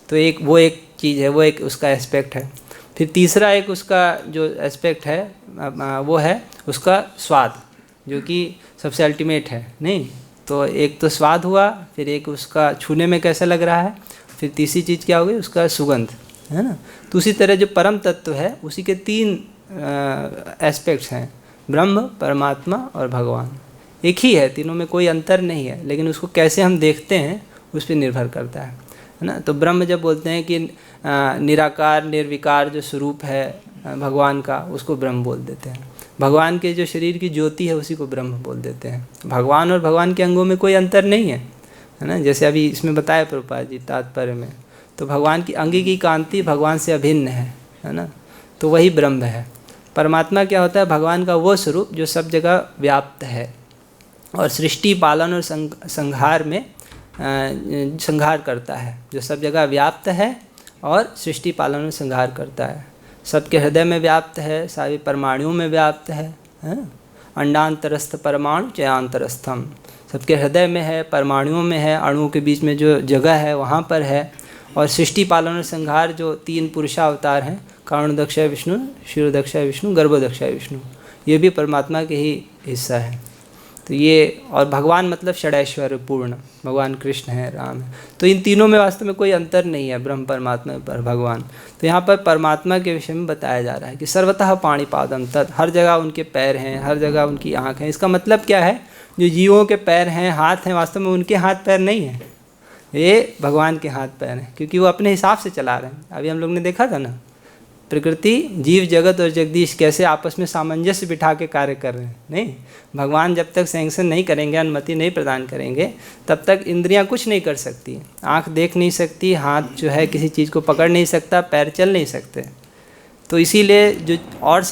तो वो एक चीज़ है, वो एक उसका एस्पेक्ट है। फिर तीसरा एक उसका जो एस्पेक्ट है वो है उसका स्वाद, जो कि सबसे अल्टीमेट है, नहीं। तो एक तो स्वाद हुआ, फिर एक उसका छूने में कैसा लग रहा है, फिर तीसरी चीज़ क्या होगी, उसका सुगंध, है ना। तो उसी तरह जो परम तत्व है उसी के 3 एस्पेक्ट्स हैं, ब्रह्म, परमात्मा और भगवान। एक ही है, तीनों में कोई अंतर नहीं है, लेकिन उसको कैसे हम देखते हैं उस पर निर्भर करता है ना। तो ब्रह्म जब बोलते हैं कि निराकार, निर्विकार जो स्वरूप है भगवान का, उसको ब्रह्म बोल देते हैं। भगवान के जो शरीर की ज्योति है उसी को ब्रह्म बोल देते हैं। भगवान और भगवान के अंगों में कोई अंतर नहीं है ना। जैसे अभी इसमें बताया प्रभुपाद जी तात्पर्य में, तो भगवान की अंगी की कांति भगवान से अभिन्न है ना, तो वही ब्रह्म है। परमात्मा क्या होता है, भगवान का वो स्वरूप जो सब जगह व्याप्त है, और सृष्टि पालन और संहार में संहार करता है, जो सब जगह व्याप्त है और सृष्टि पालन और संहार करता है, सबके हृदय में व्याप्त है, सारे परमाणुओं में व्याप्त है, अंडांतरस्थ परमाणु चयांतरस्थम, सबके हृदय में है, परमाणुओं में है, अणुओं के बीच में जो जगह है वहाँ पर है। और सृष्टि पालन और संहार जो 3 पुरुषावतार हैं, कारणोदक्षय विष्णु, क्षीरोदक्षय विष्णु, गर्भोदक्षय विष्णु, ये भी परमात्मा के ही हिस्सा है। तो ये, और भगवान मतलब षडैश्वर्य पूर्ण, भगवान कृष्ण है, राम है। तो इन तीनों में वास्तव में कोई अंतर नहीं है, ब्रह्म परमात्मा पर भगवान। तो यहाँ पर परमात्मा के विषय में बताया जा रहा है कि सर्वतः पाणिपादम तत्, हर जगह उनके पैर हैं, हर जगह उनकी आँख है। इसका मतलब क्या है, जो जीवों के पैर हैं, हाथ हैं, वास्तव में उनके हाथ पैर नहीं हैं, ये भगवान के हाथ पैर हैं, क्योंकि वो अपने हिसाब से चला रहे हैं। अभी हम लोग ने देखा था ना, प्रकृति, जीव जगत और जगदीश कैसे आपस में सामंजस्य बिठा के कार्य कर रहे हैं। नहीं, भगवान जब तक सैंक्शन नहीं करेंगे, अनुमति नहीं प्रदान करेंगे, तब तक इंद्रियां कुछ नहीं कर सकती। आँख देख नहीं सकती, हाथ जो है किसी चीज़ को पकड़ नहीं सकता, पैर चल नहीं सकते। तो इसीलिए जो और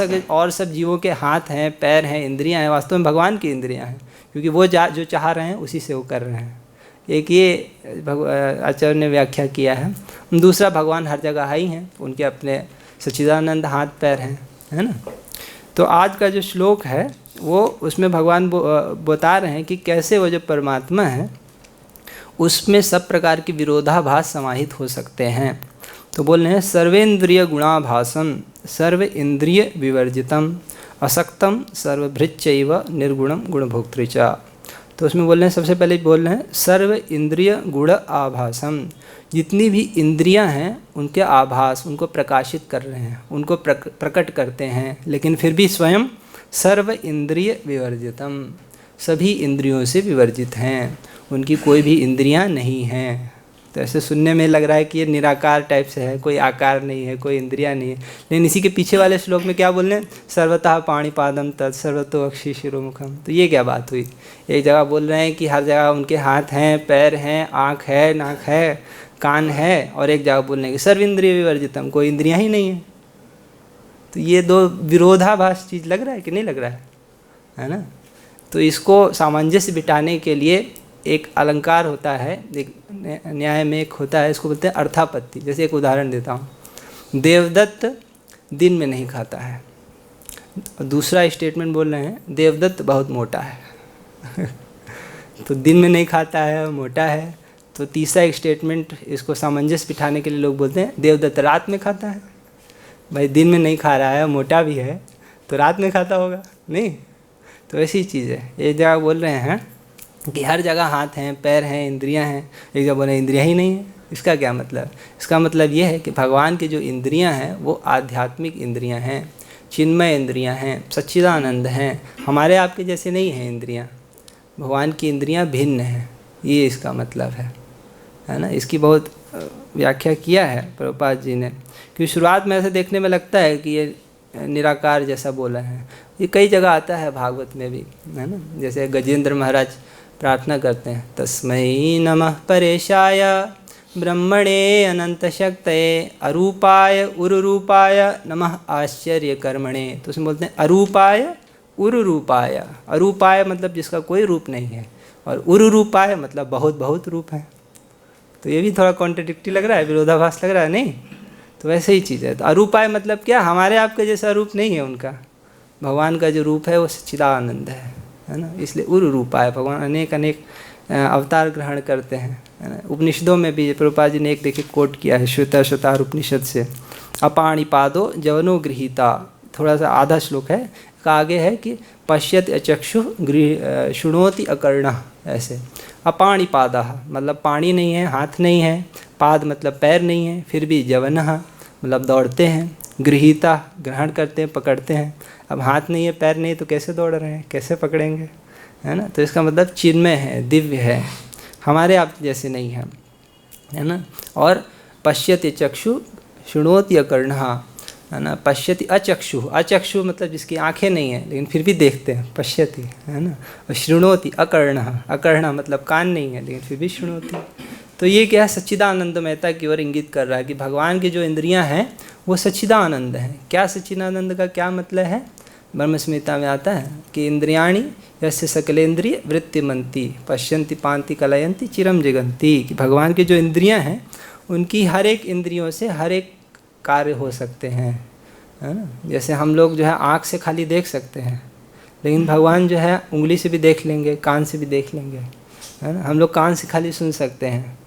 सब जीवों के हाथ हैं, पैर हैं, इंद्रियां हैं, वास्तव में भगवान की इंद्रियां हैं, क्योंकि वो जो चाह रहे हैं उसी से वो कर रहे हैं। एक ये आचार्य ने व्याख्या किया है। दूसरा, भगवान हर जगह ही हैं, उनके अपने सच्चिदानंद हाथ पैर हैं, है ना। तो आज का जो श्लोक है वो, उसमें भगवान बता रहे हैं कि कैसे वो जो परमात्मा है उसमें सब प्रकार के विरोधाभास समाहित हो सकते हैं। तो बोल रहे हैं सर्वेंद्रिय गुणाभासम सर्व इंद्रिय विवर्जितम असक्तम सर्वभृच्चैव निर्गुणम गुणभोक्तृचा। तो उसमें बोल रहे हैं, सबसे पहले बोल रहे हैं सर्व इंद्रिय गुण आभासम, जितनी भी इंद्रियां हैं उनके आभास, उनको प्रकाशित कर रहे हैं, उनको प्रकट करते हैं, लेकिन फिर भी स्वयं सर्व इंद्रिय विवर्जितम, सभी इंद्रियों से विवर्जित हैं, उनकी कोई भी इंद्रियां नहीं हैं। तो ऐसे सुनने में लग रहा है कि ये निराकार टाइप से है, कोई आकार नहीं है, कोई इंद्रिया नहीं है। लेकिन इसी के पीछे वाले श्लोक में क्या बोल रहे हैं, सर्वतः पाणिपादम तत् सर्वतो अक्षि शिरोमुखम। तो ये क्या बात हुई, एक जगह बोल रहे हैं कि हर जगह उनके हाथ हैं, पैर हैं, आँख है, नाक है, कान है, और एक जगह बोल रहे हैं कि सर्व इंद्रिय विवर्जितम, कोई इंद्रियाँ ही नहीं है। तो ये दो विरोधाभास चीज़ लग रहा है कि नहीं लग रहा है ना। तो इसको सामंजस्य बिठाने के लिए एक अलंकार होता है, एक न्याय में एक होता है, इसको बोलते हैं अर्थापत्ति। जैसे एक उदाहरण देता हूँ, देवदत्त दिन में नहीं खाता है, दूसरा स्टेटमेंट बोल रहे हैं देवदत्त बहुत मोटा है तो दिन में नहीं खाता है, मोटा है। तो तीसरा एक स्टेटमेंट, इसको सामंजस्य बिठाने के लिए लोग बोलते हैं देवदत्त रात में खाता है। भाई दिन में नहीं खा रहा है, मोटा भी है, तो रात में खाता होगा नहीं। तो ऐसी चीज़ है। एक जगह बोल रहे हैं कि हर जगह हाथ हैं, पैर हैं, इंद्रियां हैं, एक जगह बोले इंद्रियां ही नहीं है। इसका क्या मतलब, इसका मतलब ये है कि भगवान की जो इंद्रियां हैं वो आध्यात्मिक इंद्रियां हैं, चिन्मय इंद्रियां हैं, सच्चिदानंद हैं, हमारे आपके जैसे नहीं हैं इंद्रियां। भगवान की इंद्रियां भिन्न हैं, ये इसका मतलब है ना। इसकी बहुत व्याख्या किया है प्रभुपाद जी ने, क्योंकि शुरुआत में ऐसे देखने में लगता है कि ये निराकार जैसा बोला है। ये कई जगह आता है भागवत में भी, है ना। जैसे गजेंद्र महाराज प्रार्थना करते हैं, तस्मै नमः परेशाय ब्रह्मणे अनंत शक्तये अरूपाय उरुरूपाय नमः आश्चर्य कर्मणे। तो उसमें बोलते हैं अरूपाय उरुरूपाय। अरूपाय मतलब जिसका कोई रूप नहीं है, और उरुरूपाय मतलब बहुत बहुत रूप है। तो ये भी थोड़ा कॉन्ट्रडिक्टरी लग रहा है, विरोधाभास लग रहा है नहीं। तो वैसे ही चीज़ है। तो अरूपाय मतलब क्या, हमारे आपके जैसा रूप नहीं है उनका। भगवान का जो रूप है वो सच्चिदानंद है ना। इसलिए उरु रूपाय, भगवान अनेक अनेक अवतार ग्रहण करते हैं, है ना। उपनिषदों में भी प्रभुपाद जी ने एक देखिए कोट किया है श्वेताश्वतार उपनिषद से, अपाणिपादो जवनो गृहीता, थोड़ा सा आधा श्लोक है का आगे है कि पश्यत अचक्षु शृणोति अकर्णः। ऐसे अपाणिपादा मतलब पाणी नहीं है, हाथ नहीं है, पाद मतलब पैर नहीं है, फिर भी जवनः मतलब दौड़ते हैं, गृहीता ग्रहण करते हैं, पकड़ते हैं। अब हाथ नहीं है, पैर नहीं, तो कैसे दौड़ रहे हैं, कैसे पकड़ेंगे, है ना। तो इसका मतलब चिन्मय है, दिव्य है, हमारे आप जैसे नहीं है ना। और पश्यति चक्षु शृणोति अकर्णः, है ना। पश्यति अचक्षु, अचक्षु मतलब जिसकी आंखें नहीं है लेकिन फिर भी देखते हैं, पश्यति, है ना। और शृणोति अकर्णः, अकर्णः मतलब कान नहीं है लेकिन फिर भी शृणोति। तो ये क्या है, सच्चिदानंदमयता की ओर इंगित कर रहा है कि भगवान की जो इंद्रियां हैं वो सच्चिदानंद हैं। क्या सच्चिदानंद का क्या मतलब है, ब्रह्म संहिता में आता है कि इंद्रियाणि यस्य सकलेंद्रिय वृत्तिमंती पश्यन्ति पांति कलयन्ति चिरम जिगंती, कि भगवान की जो इंद्रियां हैं उनकी हर एक इंद्रियों से हर एक कार्य हो सकते हैं, है ना। जैसे हम लोग जो है आँख से खाली देख सकते हैं, लेकिन भगवान जो है उंगली से भी देख लेंगे, कान से भी देख लेंगे, है ना। हम लोग कान से खाली सुन सकते हैं,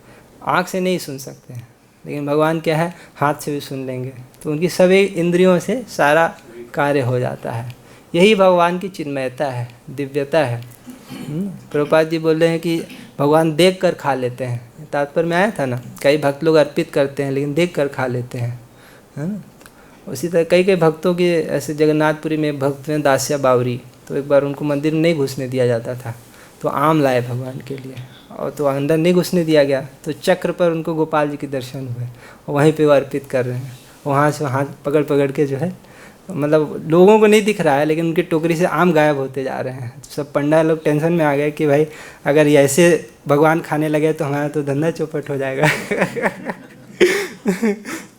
आँख से नहीं सुन सकते हैं, लेकिन भगवान क्या है हाथ से भी सुन लेंगे। तो उनकी सभी इंद्रियों से सारा कार्य हो जाता है। यही भगवान की चिन्मयता है, दिव्यता है। प्रभुपाद जी बोल रहे हैं कि भगवान देख कर खा लेते हैं। तात्पर्य में आया था ना, कई भक्त लोग अर्पित करते हैं लेकिन देख कर खा लेते हैं, है ना। उसी तरह कई कई भक्तों की, ऐसे जगन्नाथपुरी में भक्त हैं दास्या बावरी, तो एक बार उनको मंदिर में नहीं घुसने दिया जाता था, तो आम लाए भगवान के लिए, और तो अंदर नहीं घुसने दिया गया, तो चक्र पर उनको गोपाल जी के दर्शन हुए और वहीं पे वो अर्पित कर रहे हैं। वहाँ से हाथ पकड़ पकड़ के जो है, मतलब लोगों को नहीं दिख रहा है लेकिन उनकी टोकरी से आम गायब होते जा रहे हैं। तो सब पंडा लोग टेंशन में आ गए कि भाई अगर ये ऐसे भगवान खाने लगे तो हमारा तो धंधा चौपट हो जाएगा।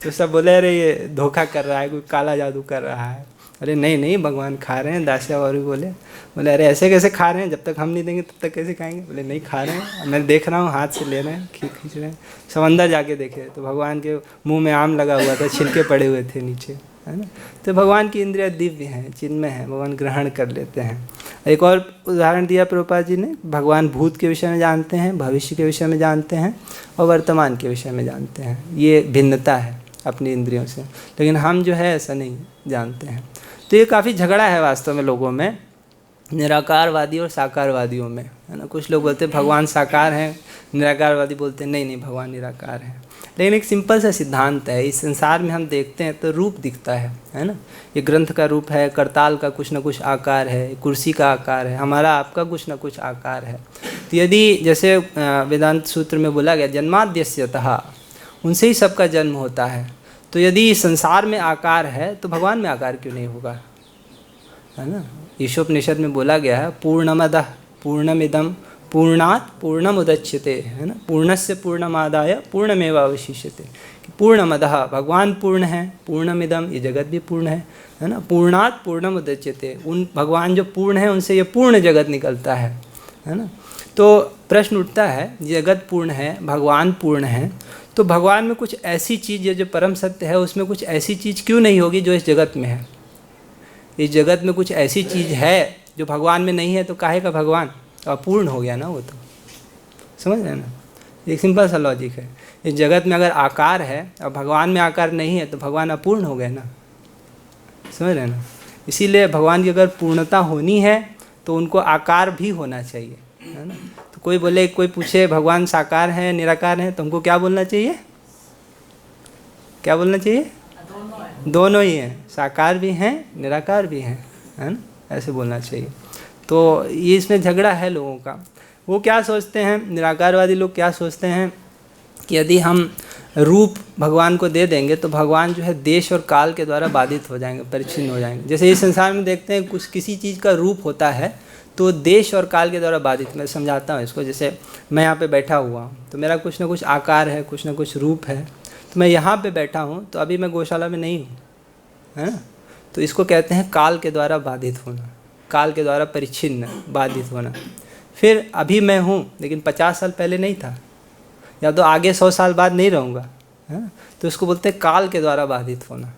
तो सब बोले अरे ये धोखा कर रहा है, कोई काला जादू कर रहा है। अरे नहीं नहीं, भगवान खा रहे हैं। दासिया और भी बोले अरे ऐसे कैसे खा रहे हैं, जब तक हम नहीं देंगे तब तक कैसे खाएंगे। बोले नहीं खा रहे हैं, मैं देख रहा हूँ, हाथ से ले रहे हैं, खींच रहे हैं। सब अंदर जाके देखे तो भगवान के मुंह में आम लगा हुआ था, छिलके पड़े हुए थे नीचे, है ना। तो भगवान की इंद्रिया दिव्य हैं, चिन्मय हैं, भगवान ग्रहण कर लेते हैं। एक और उदाहरण दिया प्रभुपाद जी ने, भगवान भूत के विषय में जानते हैं, भविष्य के विषय में जानते हैं और वर्तमान के विषय में जानते हैं। ये भिन्नता है अपनी इंद्रियों से, लेकिन हम जो है ऐसा नहीं जानते हैं। तो ये काफ़ी झगड़ा है वास्तव में लोगों में, निराकारवादी और साकारवादियों में, है ना। कुछ लोग बोलते हैं भगवान साकार हैं, निराकारवादी बोलते हैं नहीं नहीं भगवान निराकार है। लेकिन एक सिंपल सा सिद्धांत है, इस संसार में हम देखते हैं तो रूप दिखता है ना। ये ग्रंथ का रूप है, करताल का कुछ ना कुछ आकार है, कुर्सी का आकार है, हमारा आपका कुछ ना कुछ आकार है। तो यदि जैसे वेदांत सूत्र में बोला गया जन्माद्यस्यतः, उनसे ही सबका जन्म होता है, तो यदि संसार में आकार है तो भगवान में आकार क्यों नहीं होगा, है ना। ईशोपनिषद में बोला गया है पूर्णमदः पूर्णमिदं पूर्णात् पूर्णमुदच्यते, है ना। पूर्णस्य पूर्णमादाय पूर्णमेवावशिष्यते। पूर्णमदः भगवान पूर्ण है, पूर्णमिदं ये जगत भी पूर्ण है ना। पूर्णात् पूर्णमुदच्यते, उन भगवान जो पूर्ण है उनसे ये पूर्ण जगत निकलता है ना। तो प्रश्न उठता है जगत पूर्ण है, भगवान पूर्ण है, तो भगवान में कुछ ऐसी चीज़ जो परम सत्य है उसमें कुछ ऐसी चीज़ क्यों नहीं होगी जो इस जगत में है। इस जगत में कुछ ऐसी चीज़ है जो भगवान में नहीं है, तो काहे का भगवान अपूर्ण हो गया ना, वो तो समझ रहे हैं ना। एक सिंपल सा लॉजिक है, इस जगत में अगर आकार है और भगवान में आकार नहीं है तो भगवान अपूर्ण हो गए ना, समझ रहे हैं ना। इसीलिए भगवान की अगर पूर्णता होनी है तो उनको आकार भी होना चाहिए, है ना। तो कोई बोले, कोई पूछे भगवान साकार है निराकार है, तो हमको क्या बोलना चाहिए, क्या बोलना चाहिए, दोनों ही हैं, साकार भी हैं निराकार भी हैं, है ना, ऐसे बोलना चाहिए। तो ये इसमें झगड़ा है लोगों का। वो क्या सोचते हैं, निराकारवादी लोग क्या सोचते हैं कि यदि हम रूप भगवान को दे देंगे तो भगवान जो है देश और काल के द्वारा बाधित हो जाएंगे, परिच्छिन्न हो जाएंगे। जैसे इस संसार में देखते हैं कुछ किसी चीज़ का रूप होता है तो देश और काल के द्वारा बाधित। मैं समझाता हूँ इसको। जैसे मैं यहाँ पे बैठा हुआ हूँ तो मेरा कुछ ना कुछ आकार है, कुछ ना कुछ रूप है, तो मैं यहाँ पे बैठा हूँ तो अभी मैं गौशाला में नहीं हूँ, है ना। तो इसको कहते हैं काल के द्वारा बाधित होना, काल के द्वारा परिच्छिन्न बाधित होना। फिर अभी मैं हूँ लेकिन 50 साल पहले नहीं था, या तो आगे 100 साल बाद नहीं रहूँगा, है ना। तो इसको बोलते हैं काल के द्वारा बाधित होना,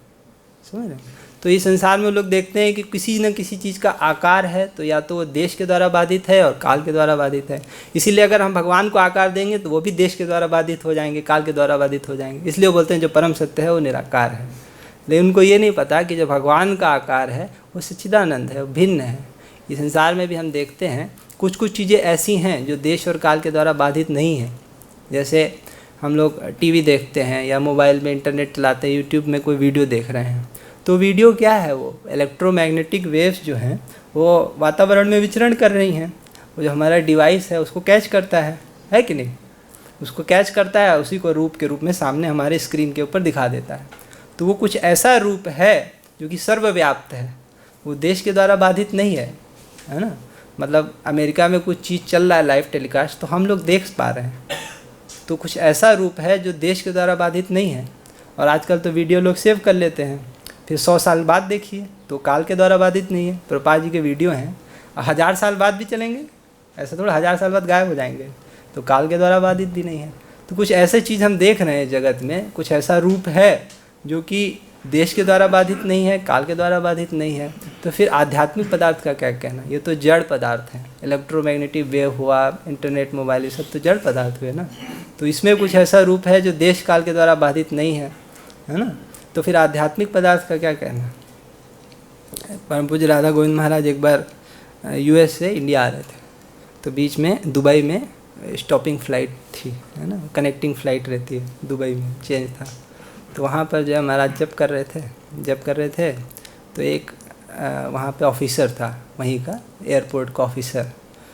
समझ रहे हैं। तो इस संसार में लोग देखते हैं कि किसी न किसी चीज़ का आकार है तो या तो वो देश के द्वारा बाधित है और काल के द्वारा बाधित है। इसीलिए अगर हम भगवान को आकार देंगे तो वो भी देश के द्वारा बाधित हो जाएंगे, काल के द्वारा बाधित हो जाएंगे। इसलिए वो बोलते हैं जो परम सत्य है वो निराकार है। लेकिन उनको ये नहीं पता कि जो भगवान का आकार है वो सच्चिदानंद है, वो भिन्न है। इस संसार में भी हम देखते हैं कुछ कुछ चीज़ें ऐसी हैं जो देश और काल के द्वारा बाधित नहीं है। जैसे हम लोग टीवी देखते हैं या मोबाइल में इंटरनेट चलाते हैं, यूट्यूब में कोई वीडियो देख रहे हैं, तो वीडियो क्या है, वो इलेक्ट्रोमैग्नेटिक वेव्स जो हैं वो वातावरण में विचरण कर रही हैं। वो जो हमारा डिवाइस है उसको कैच करता है कि नहीं, उसको कैच करता है, उसी को रूप के रूप में सामने हमारे स्क्रीन के ऊपर दिखा देता है। तो वो कुछ ऐसा रूप है जो कि सर्वव्याप्त है, वो देश के द्वारा बाधित नहीं है ना। मतलब अमेरिका में कुछ चीज़ चल रहा है लाइव टेलीकास्ट तो हम लोग देख पा रहे हैं, तो कुछ ऐसा रूप है जो देश के द्वारा बाधित नहीं है। और आजकल तो वीडियो लोग सेव कर लेते हैं, फिर 100 साल बाद देखिए तो काल के द्वारा बाधित नहीं है। प्रभुपाद जी के वीडियो हैं, 1000 साल बाद भी चलेंगे, ऐसा थोड़ा 1000 साल बाद गायब हो जाएंगे, तो काल के द्वारा बाधित भी नहीं है। तो कुछ ऐसे चीज़ हम देख रहे हैं जगत में, कुछ ऐसा रूप है जो कि देश के द्वारा बाधित नहीं है, काल के द्वारा बाधित नहीं है। तो फिर आध्यात्मिक पदार्थ का क्या कहना, ये तो जड़ पदार्थ हैं। इलेक्ट्रोमैग्नेटिक वेव हुआ, इंटरनेट, मोबाइल, ये सब तो जड़ पदार्थ हुए ना। तो इसमें कुछ ऐसा रूप है जो देश काल के द्वारा बाधित नहीं है, है ना। तो फिर आध्यात्मिक पदार्थ का क्या कहना। परम पूज्य राधा गोविंद महाराज एक बार US से इंडिया आ रहे थे, तो बीच में दुबई में स्टॉपिंग फ़्लाइट थी, है ना, कनेक्टिंग फ़्लाइट रहती है दुबई में, चेंज था। तो वहाँ पर जो है महाराज जब कर रहे थे तो एक वहाँ पे ऑफिसर था वहीं का, एयरपोर्ट का ऑफिसर।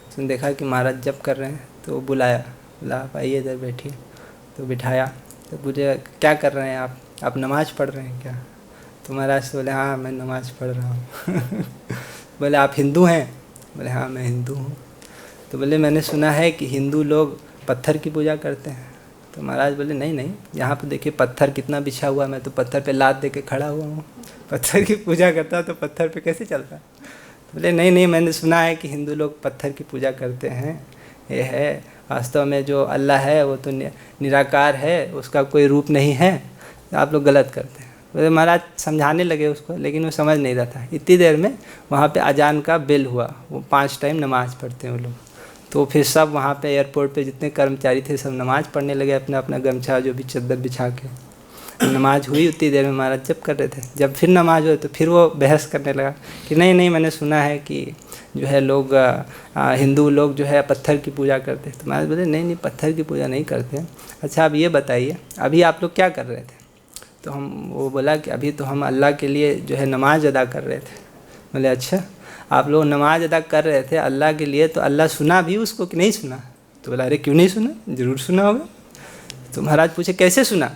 उसने देखा कि महाराज जब कर रहे हैं तो बुलाया, बोला आप आइए इधर बैठिए। तो बिठाया, तो पूछे क्या कर रहे हैं आप नमाज़ पढ़ रहे हैं क्या। तो महाराज से बोले हाँ मैं नमाज़ पढ़ रहा हूँ। बोले आप हिंदू हैं। बोले हाँ मैं हिंदू हूँ। तो बोले मैंने सुना है कि हिंदू लोग पत्थर की पूजा करते हैं। तो महाराज बोले नहीं, यहाँ पे देखिए पत्थर कितना बिछा हुआ है, मैं तो पत्थर पे लात दे के खड़ा हुआ हूँ, पत्थर की पूजा करता तो पत्थर पे कैसे चलता। तो बोले नहीं, मैंने सुना है कि हिंदू लोग पत्थर की पूजा करते हैं। ये है वास्तव में जो अल्लाह है वो तो निराकार है, उसका कोई रूप नहीं है, आप लोग गलत करते हैं। बोले महाराज समझाने लगे उसको, लेकिन वो समझ नहीं रहा था। इतनी देर में वहाँ पे अजान का बेल हुआ, वो 5 टाइम नमाज़ पढ़ते हैं वो लोग। तो फिर सब वहाँ पे एयरपोर्ट पे जितने कर्मचारी थे सब नमाज़ पढ़ने लगे, अपना अपना गमछा जो भी चद्दर बिछा के। नमाज हुई, उतनी देर में महाराज जब कर रहे थे। जब फिर नमाज हुई तो फिर वो बहस करने लगा कि नहीं मैंने सुना है कि जो है लोग हिंदू लोग जो है पत्थर की पूजा करते हैं। तो महाराज बोले नहीं पत्थर की पूजा नहीं करते। अच्छा आप ये बताइए अभी आप लोग क्या कर रहे थे। तो वो बोला कि अभी तो हम अल्लाह के लिए जो है नमाज अदा कर रहे थे। बोले अच्छा आप लोग नमाज अदा कर रहे थे अल्लाह के लिए, तो अल्लाह सुना भी उसको कि नहीं सुना। तो बोला अरे क्यों नहीं सुना, ज़रूर सुना होगा। तो महाराज पूछे कैसे सुना।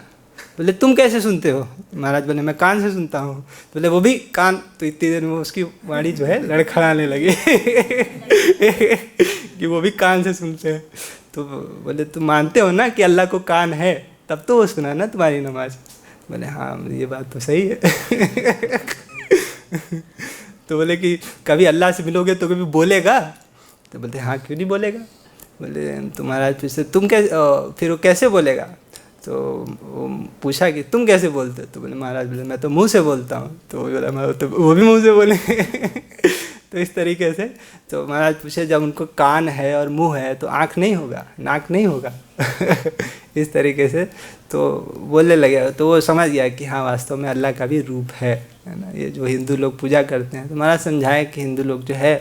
बोले तुम कैसे सुनते हो। महाराज बोले मैं कान से सुनता हूँ। तो बोले वो भी कान। तो इतनी देर में उसकी वाणी जो है लड़खड़ाने लगी कि वो भी कान से सुनते हैं। तो बोले तुम मानते हो ना कि अल्लाह को कान है, तब तो वो सुना ना तुम्हारी नमाज। बोले हाँ ये बात तो सही है। तो बोले कि कभी अल्लाह से मिलोगे तो कभी बोलेगा। तो बोलते हाँ क्यों नहीं बोलेगा। बोले तो महाराज पूछते तुम कैसे, फिर वो कैसे बोलेगा। तो वो पूछा कि तुम कैसे बोलते हो। तो बोले महाराज बोले मैं तो मुंह से बोलता हूँ। तो वो बोला तो वो भी मुंह से बोले। तो इस तरीके से तो महाराज पूछे जब उनको कान है और मुंह है तो आँख नहीं होगा, नाक नहीं होगा। इस तरीके से तो बोलने लगे। तो वो समझ गया कि हाँ वास्तव में अल्लाह का भी रूप है ना, ये जो हिंदू लोग पूजा करते हैं। तो महाराज समझाए कि हिंदू लोग जो है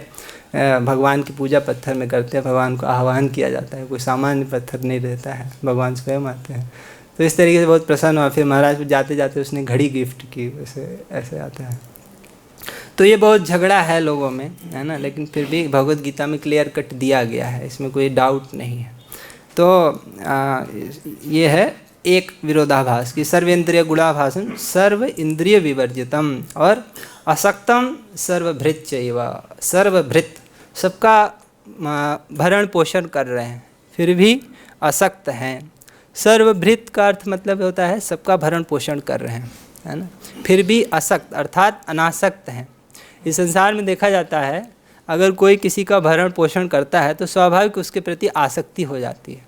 भगवान की पूजा पत्थर में करते हैं, भगवान को आह्वान किया जाता है, कोई सामान्य पत्थर नहीं रहता है, भगवान स्वयं आते हैं। तो इस तरीके से बहुत प्रसन्न हुआ। फिर महाराज जाते जाते उसने घड़ी गिफ्ट की, वैसे ऐसे आता है। तो ये बहुत झगड़ा है लोगों में, है ना, लेकिन फिर भी भगवत गीता में क्लियर कट दिया गया है, इसमें कोई डाउट नहीं है। तो ये है एक विरोधाभास की सर्वेंद्रिय गुणाभासन सर्व इंद्रिय विवर्जितम और असक्तम सर्वभृत चैव। सर्वभृत सबका भरण पोषण कर रहे हैं फिर भी असक्त हैं। सर्वभृत का अर्थ मतलब होता है सबका भरण पोषण कर रहे हैं, है ना, फिर भी असक्त अर्थात अनासक्त हैं। इस संसार में देखा जाता है अगर कोई किसी का भरण पोषण करता है तो स्वाभाविक उसके प्रति आसक्ति हो जाती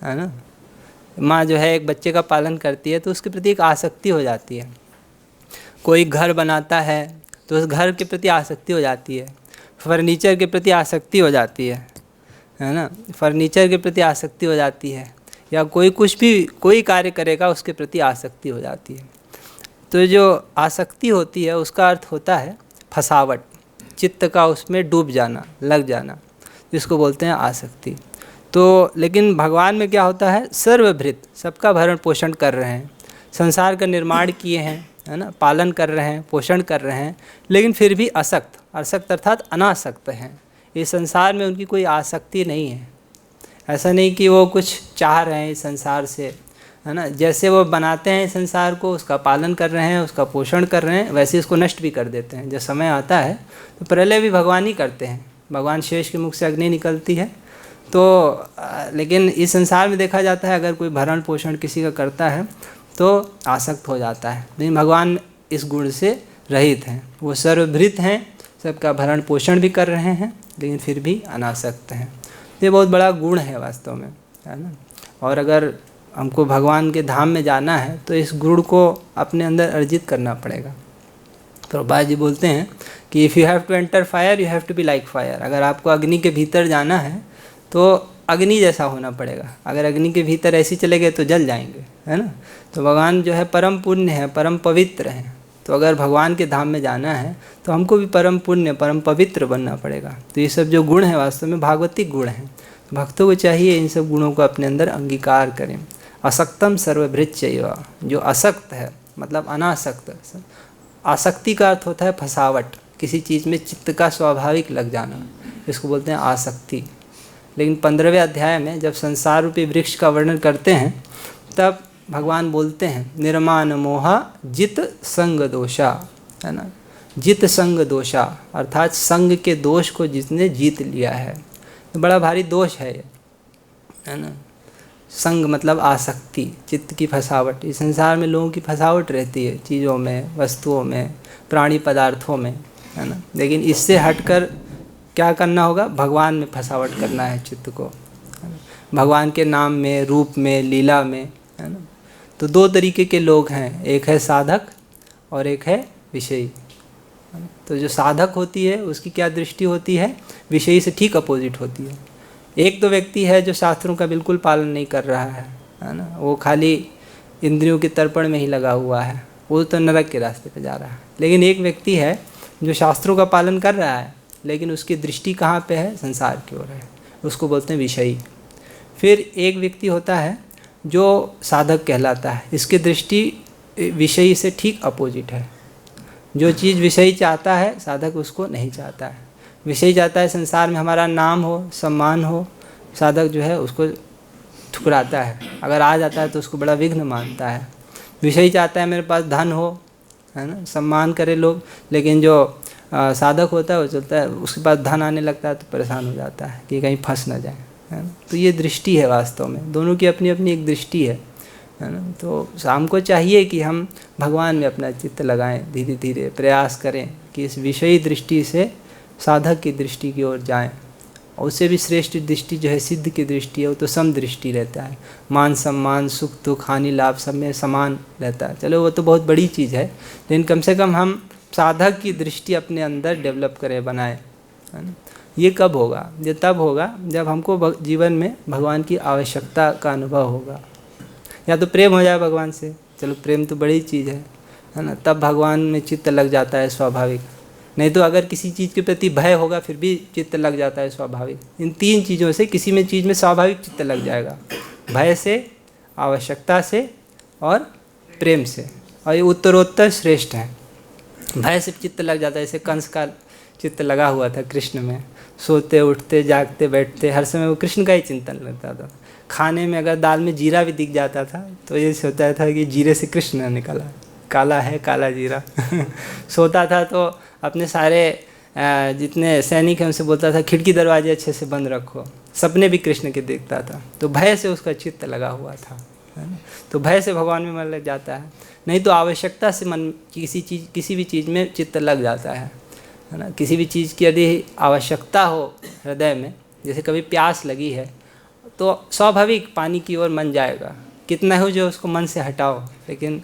है ना। माँ जो है एक बच्चे का पालन करती है तो उसके प्रति एक आसक्ति हो जाती है। कोई घर बनाता है तो उस घर के प्रति आसक्ति हो जाती है। फर्नीचर के प्रति आसक्ति हो जाती है ना, फर्नीचर के प्रति आसक्ति हो जाती है। या कोई कुछ भी कोई कार्य करेगा उसके प्रति आसक्ति हो जाती है। तो जो आसक्ति होती है उसका अर्थ होता है फसावट, चित्त का उसमें डूब जाना, लग जाना, जिसको बोलते हैं आसक्ति। तो लेकिन भगवान में क्या होता है, सर्वभृत सबका भरण पोषण कर रहे हैं, संसार का निर्माण किए हैं, है ना, पालन कर रहे हैं, पोषण कर रहे हैं, लेकिन फिर भी असक्त, असक्त अर्थात अनासक्त हैं। इस संसार में उनकी कोई आसक्ति नहीं है। ऐसा नहीं कि वो कुछ चाह रहे हैं इस संसार से, है ना, जैसे वो बनाते हैं इस संसार को, उसका पालन कर रहे हैं, उसका पोषण कर रहे हैं, वैसे इसको नष्ट भी कर देते हैं। जब समय आता है तो प्रलय भी भगवान ही करते हैं, भगवान शेष के मुख से अग्नि निकलती है। तो लेकिन इस संसार में देखा जाता है अगर कोई भरण पोषण किसी का करता है तो आसक्त हो जाता है। लेकिन भगवान इस गुण से रहित हैं। वो सर्वभृत हैं, सबका भरण पोषण भी कर रहे हैं, लेकिन फिर भी अनासक्त हैं। ये बहुत बड़ा गुण है वास्तव में, है ना। और अगर हमको भगवान के धाम में जाना है तो इस गुण को अपने अंदर अर्जित करना पड़ेगा। प्रभुपाद जी बोलते हैं कि if you have to enter fire you have to be like fire. अगर आपको अग्नि के भीतर जाना है तो अग्नि जैसा होना पड़ेगा। अगर अग्नि के भीतर ऐसे चले गए तो जल जाएंगे, है ना। तो भगवान जो है परम पुण्य है, परम पवित्र हैं। तो अगर भगवान के धाम में जाना है तो हमको भी परम पुण्य, परम पवित्र बनना पड़ेगा। तो ये सब जो गुण हैं वास्तव में भागवतिक गुण हैं। तो भक्तों को चाहिए इन सब गुणों को अपने अंदर अंगीकार करें। असक्तम सर्वभृच्चैव, जो असक्त है मतलब अनासक्त। आसक्ति का अर्थ होता है फसावट, किसी चीज़ में चित्त का स्वाभाविक लग जाना, इसको बोलते हैं आसक्ति। लेकिन 15वें अध्याय में जब संसार रूपी वृक्ष का वर्णन करते हैं तब भगवान बोलते हैं निर्माण मोहा जित संग दोषा, है ना। जित संग दोषा अर्थात संग के दोष को जिसने जीत लिया है। तो बड़ा भारी दोष है ये, है ना। संग मतलब आसक्ति, चित्त की फसावट। इस संसार में लोगों की फसावट रहती है, चीज़ों में, वस्तुओं में, प्राणी पदार्थों में, है ना। लेकिन इससे हटकर क्या करना होगा, भगवान में फसावट करना है चित्त को, है ना। भगवान के नाम में, रूप में, लीला में, है ना। तो दो तरीके के लोग हैं, एक है साधक और एक है विषयी। तो जो साधक होती है उसकी क्या दृष्टि होती है, विषयी से ठीक अपोजिट होती है। एक तो व्यक्ति है जो शास्त्रों का बिल्कुल पालन नहीं कर रहा है ना, वो खाली इंद्रियों के तर्पण में ही लगा हुआ है, वो तो नरक के रास्ते पे जा रहा है। लेकिन एक व्यक्ति है जो शास्त्रों का पालन कर रहा है लेकिन उसकी दृष्टि कहाँ पे है, संसार की ओर है, उसको बोलते हैं विषयी। फिर एक व्यक्ति होता है जो साधक कहलाता है, इसकी दृष्टि विषयी से ठीक अपोजिट है। जो चीज़ विषयी चाहता है साधक उसको नहीं चाहता है। विषयी चाहता है संसार में हमारा नाम हो, सम्मान हो, साधक जो है उसको ठुकराता है। अगर आ जाता है तो उसको बड़ा विघ्न मानता है। विषयी चाहता है मेरे पास धन हो, है ना, सम्मान करे लोग, लेकिन जो साधक होता है वो चलता है, उसके पास धन आने लगता है तो परेशान हो जाता है कि कहीं फंस ना जाए, है ना। तो ये दृष्टि है वास्तव में, दोनों की अपनी अपनी एक दृष्टि है ना। तो हमको चाहिए कि हम भगवान में अपना चित्त लगाएं, धीरे धीरे प्रयास करें कि इस विषयी दृष्टि से साधक की दृष्टि की ओर जाएं। और उससे भी श्रेष्ठ दृष्टि जो है सिद्ध की दृष्टि है, वो तो सम दृष्टि रहता है। मान सम्मान, सुख दुख, हानि लाभ सब में समान रहता है। चलो वो तो बहुत बड़ी चीज़ है, लेकिन कम से कम हम साधक की दृष्टि अपने अंदर डेवलप करें, बनाएं, है ना। ये कब होगा, ये तब होगा जब हमको जीवन में भगवान की आवश्यकता का अनुभव होगा। या तो प्रेम हो जाए भगवान से, चलो प्रेम तो बड़ी चीज़ है ना, तब भगवान में चित्त लग जाता है स्वाभाविक। नहीं तो अगर किसी चीज़ के प्रति भय होगा फिर भी चित्त लग जाता है स्वाभाविक। इन तीन चीज़ों से किसी में चीज़ में स्वाभाविक चित्त लग जाएगा, भय से, आवश्यकता से और प्रेम से। और ये उत्तरोत्तर श्रेष्ठ है। भय से चित्त लग जाता है, जैसे कंस का चित्त लगा हुआ था कृष्ण में, सोते उठते जागते बैठते हर समय वो कृष्ण का ही चिंतन लगता था। खाने में अगर दाल में जीरा भी दिख जाता था तो ये सोचता था कि जीरे से कृष्ण निकला, काला है काला जीरा। सोता था तो अपने सारे जितने सैनिक हैं उनसे बोलता था खिड़की दरवाजे अच्छे से बंद रखो। सपने भी कृष्ण के देखता था, तो भय से उसका चित्त लगा हुआ था, है ना। तो भय से भगवान में मन लग जाता है, नहीं तो आवश्यकता से मन किसी भी चीज़ में चित्त लग जाता है ना। किसी भी चीज़ की यदि आवश्यकता हो हृदय में, जैसे कभी प्यास लगी है तो स्वाभाविक पानी की ओर मन जाएगा, कितना हो जो उसको मन से हटाओ लेकिन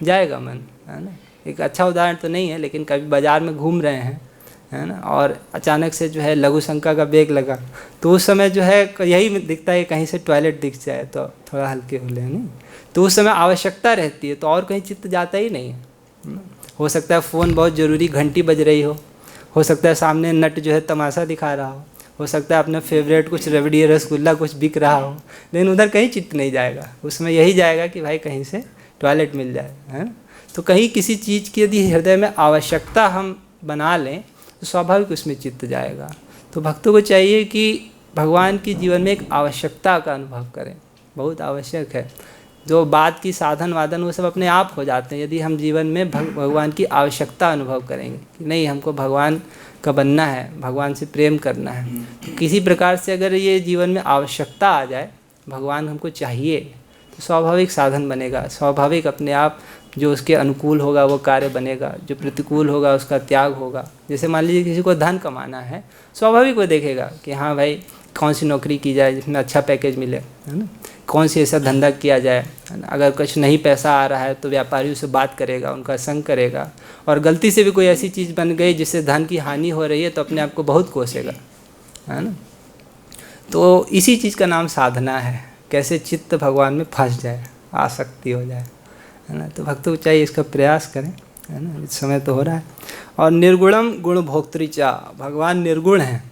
जाएगा मन, है ना। एक अच्छा उदाहरण तो नहीं है, लेकिन कभी बाज़ार में घूम रहे हैं, है ना, और अचानक से जो है लघु शंका का बेग लगा तो उस समय जो है यही दिखता है कहीं से टॉयलेट दिख जाए तो थोड़ा हल्के हो ले, नहीं तो उस समय आवश्यकता रहती है, तो और कहीं चित्त जाता ही नहीं है। हो सकता है फ़ोन बहुत ज़रूरी, घंटी बज रही हो सकता है सामने नट जो है तमाशा दिखा रहा हो सकता है अपना फेवरेट कुछ रबड़ी रसगुल्ला कुछ बिक रहा हो, लेकिन उधर कहीं चित्त नहीं जाएगा, उसमें यही जाएगा कि भाई कहीं से टॉयलेट मिल जाए, है। तो कहीं किसी चीज़ की यदि हृदय में आवश्यकता हम बना लें तो स्वाभाविक उसमें चित्त जाएगा। तो भक्तों को चाहिए कि भगवान की जीवन में एक आवश्यकता का अनुभव करें, बहुत आवश्यक है। जो बात की साधन वादन वो सब अपने आप हो जाते हैं यदि हम जीवन में भगवान की आवश्यकता अनुभव करेंगे कि नहीं हमको भगवान का बनना है, भगवान से प्रेम करना है। तो किसी प्रकार से अगर ये जीवन में आवश्यकता आ जाए, भगवान हमको चाहिए, तो स्वाभाविक साधन बनेगा, स्वाभाविक अपने आप जो उसके अनुकूल होगा वो कार्य बनेगा, जो प्रतिकूल होगा उसका त्याग होगा। जैसे मान लीजिए किसी को धन कमाना है, स्वाभाविक वो देखेगा कि हाँ भाई कौन सी नौकरी की जाए जिसमें अच्छा पैकेज मिले, है ना, कौन सी ऐसा धंधा किया जाए, है ना। अगर कुछ नहीं पैसा आ रहा है तो व्यापारियों से बात करेगा, उनका संग करेगा, और गलती से भी कोई ऐसी चीज़ बन गई जिससे धन की हानि हो रही है तो अपने आप को बहुत कोसेगा, है ना। तो इसी चीज़ का नाम साधना है, कैसे चित्त भगवान में फंस जाए, आसक्ति हो जाए, है ना। तो भक्तों को चाहिए इसका प्रयास करें, है ना, इस समय तो हो रहा है। और निर्गुणम गुण भोक्तृचा, भगवान निर्गुण है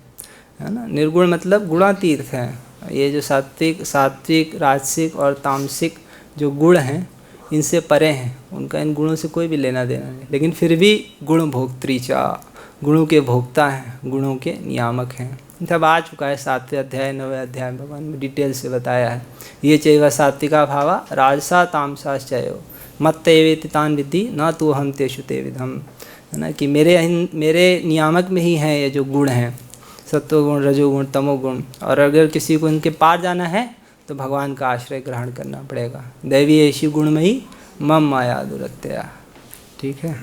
ना। निर्गुण मतलब गुणातीत हैं। ये जो सात्विक राजसिक और तामसिक जो गुण हैं इनसे परे हैं, उनका इन गुणों से कोई भी लेना देना नहीं, लेकिन फिर भी गुण भोक्तृचा, गुणों के भोक्ता हैं, गुणों के नियामक हैं। सब आ चुका है 7वें अध्याय 9वें अध्याय में भगवान ने डिटेल से बताया है। ये चैव सात्विका भावा राजसा तामसाश्चयो मत्तएवेति तान विद्धि न तो हम तेषु ते विधम, है ना, कि मेरे नियामक में ही हैं ये जो गुण हैं, सत्वगुण रजोगुण तमोगुण। और अगर किसी को इनके पार जाना है तो भगवान का आश्रय ग्रहण करना पड़ेगा। दैवी ऐसी गुणमयी मम माया दुरत्या। ठीक है,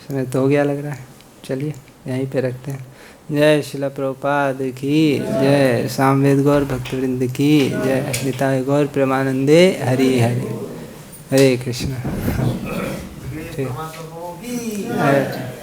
समय तो हो गया लग रहा है, चलिए यहीं पे रखते हैं। जय शिला प्रभुपाद की जय, सामवेद गौर भक्तवृंद की जय, निताय गौर प्रेमानंदे हरि हरि, हरे कृष्ण। ठीक है।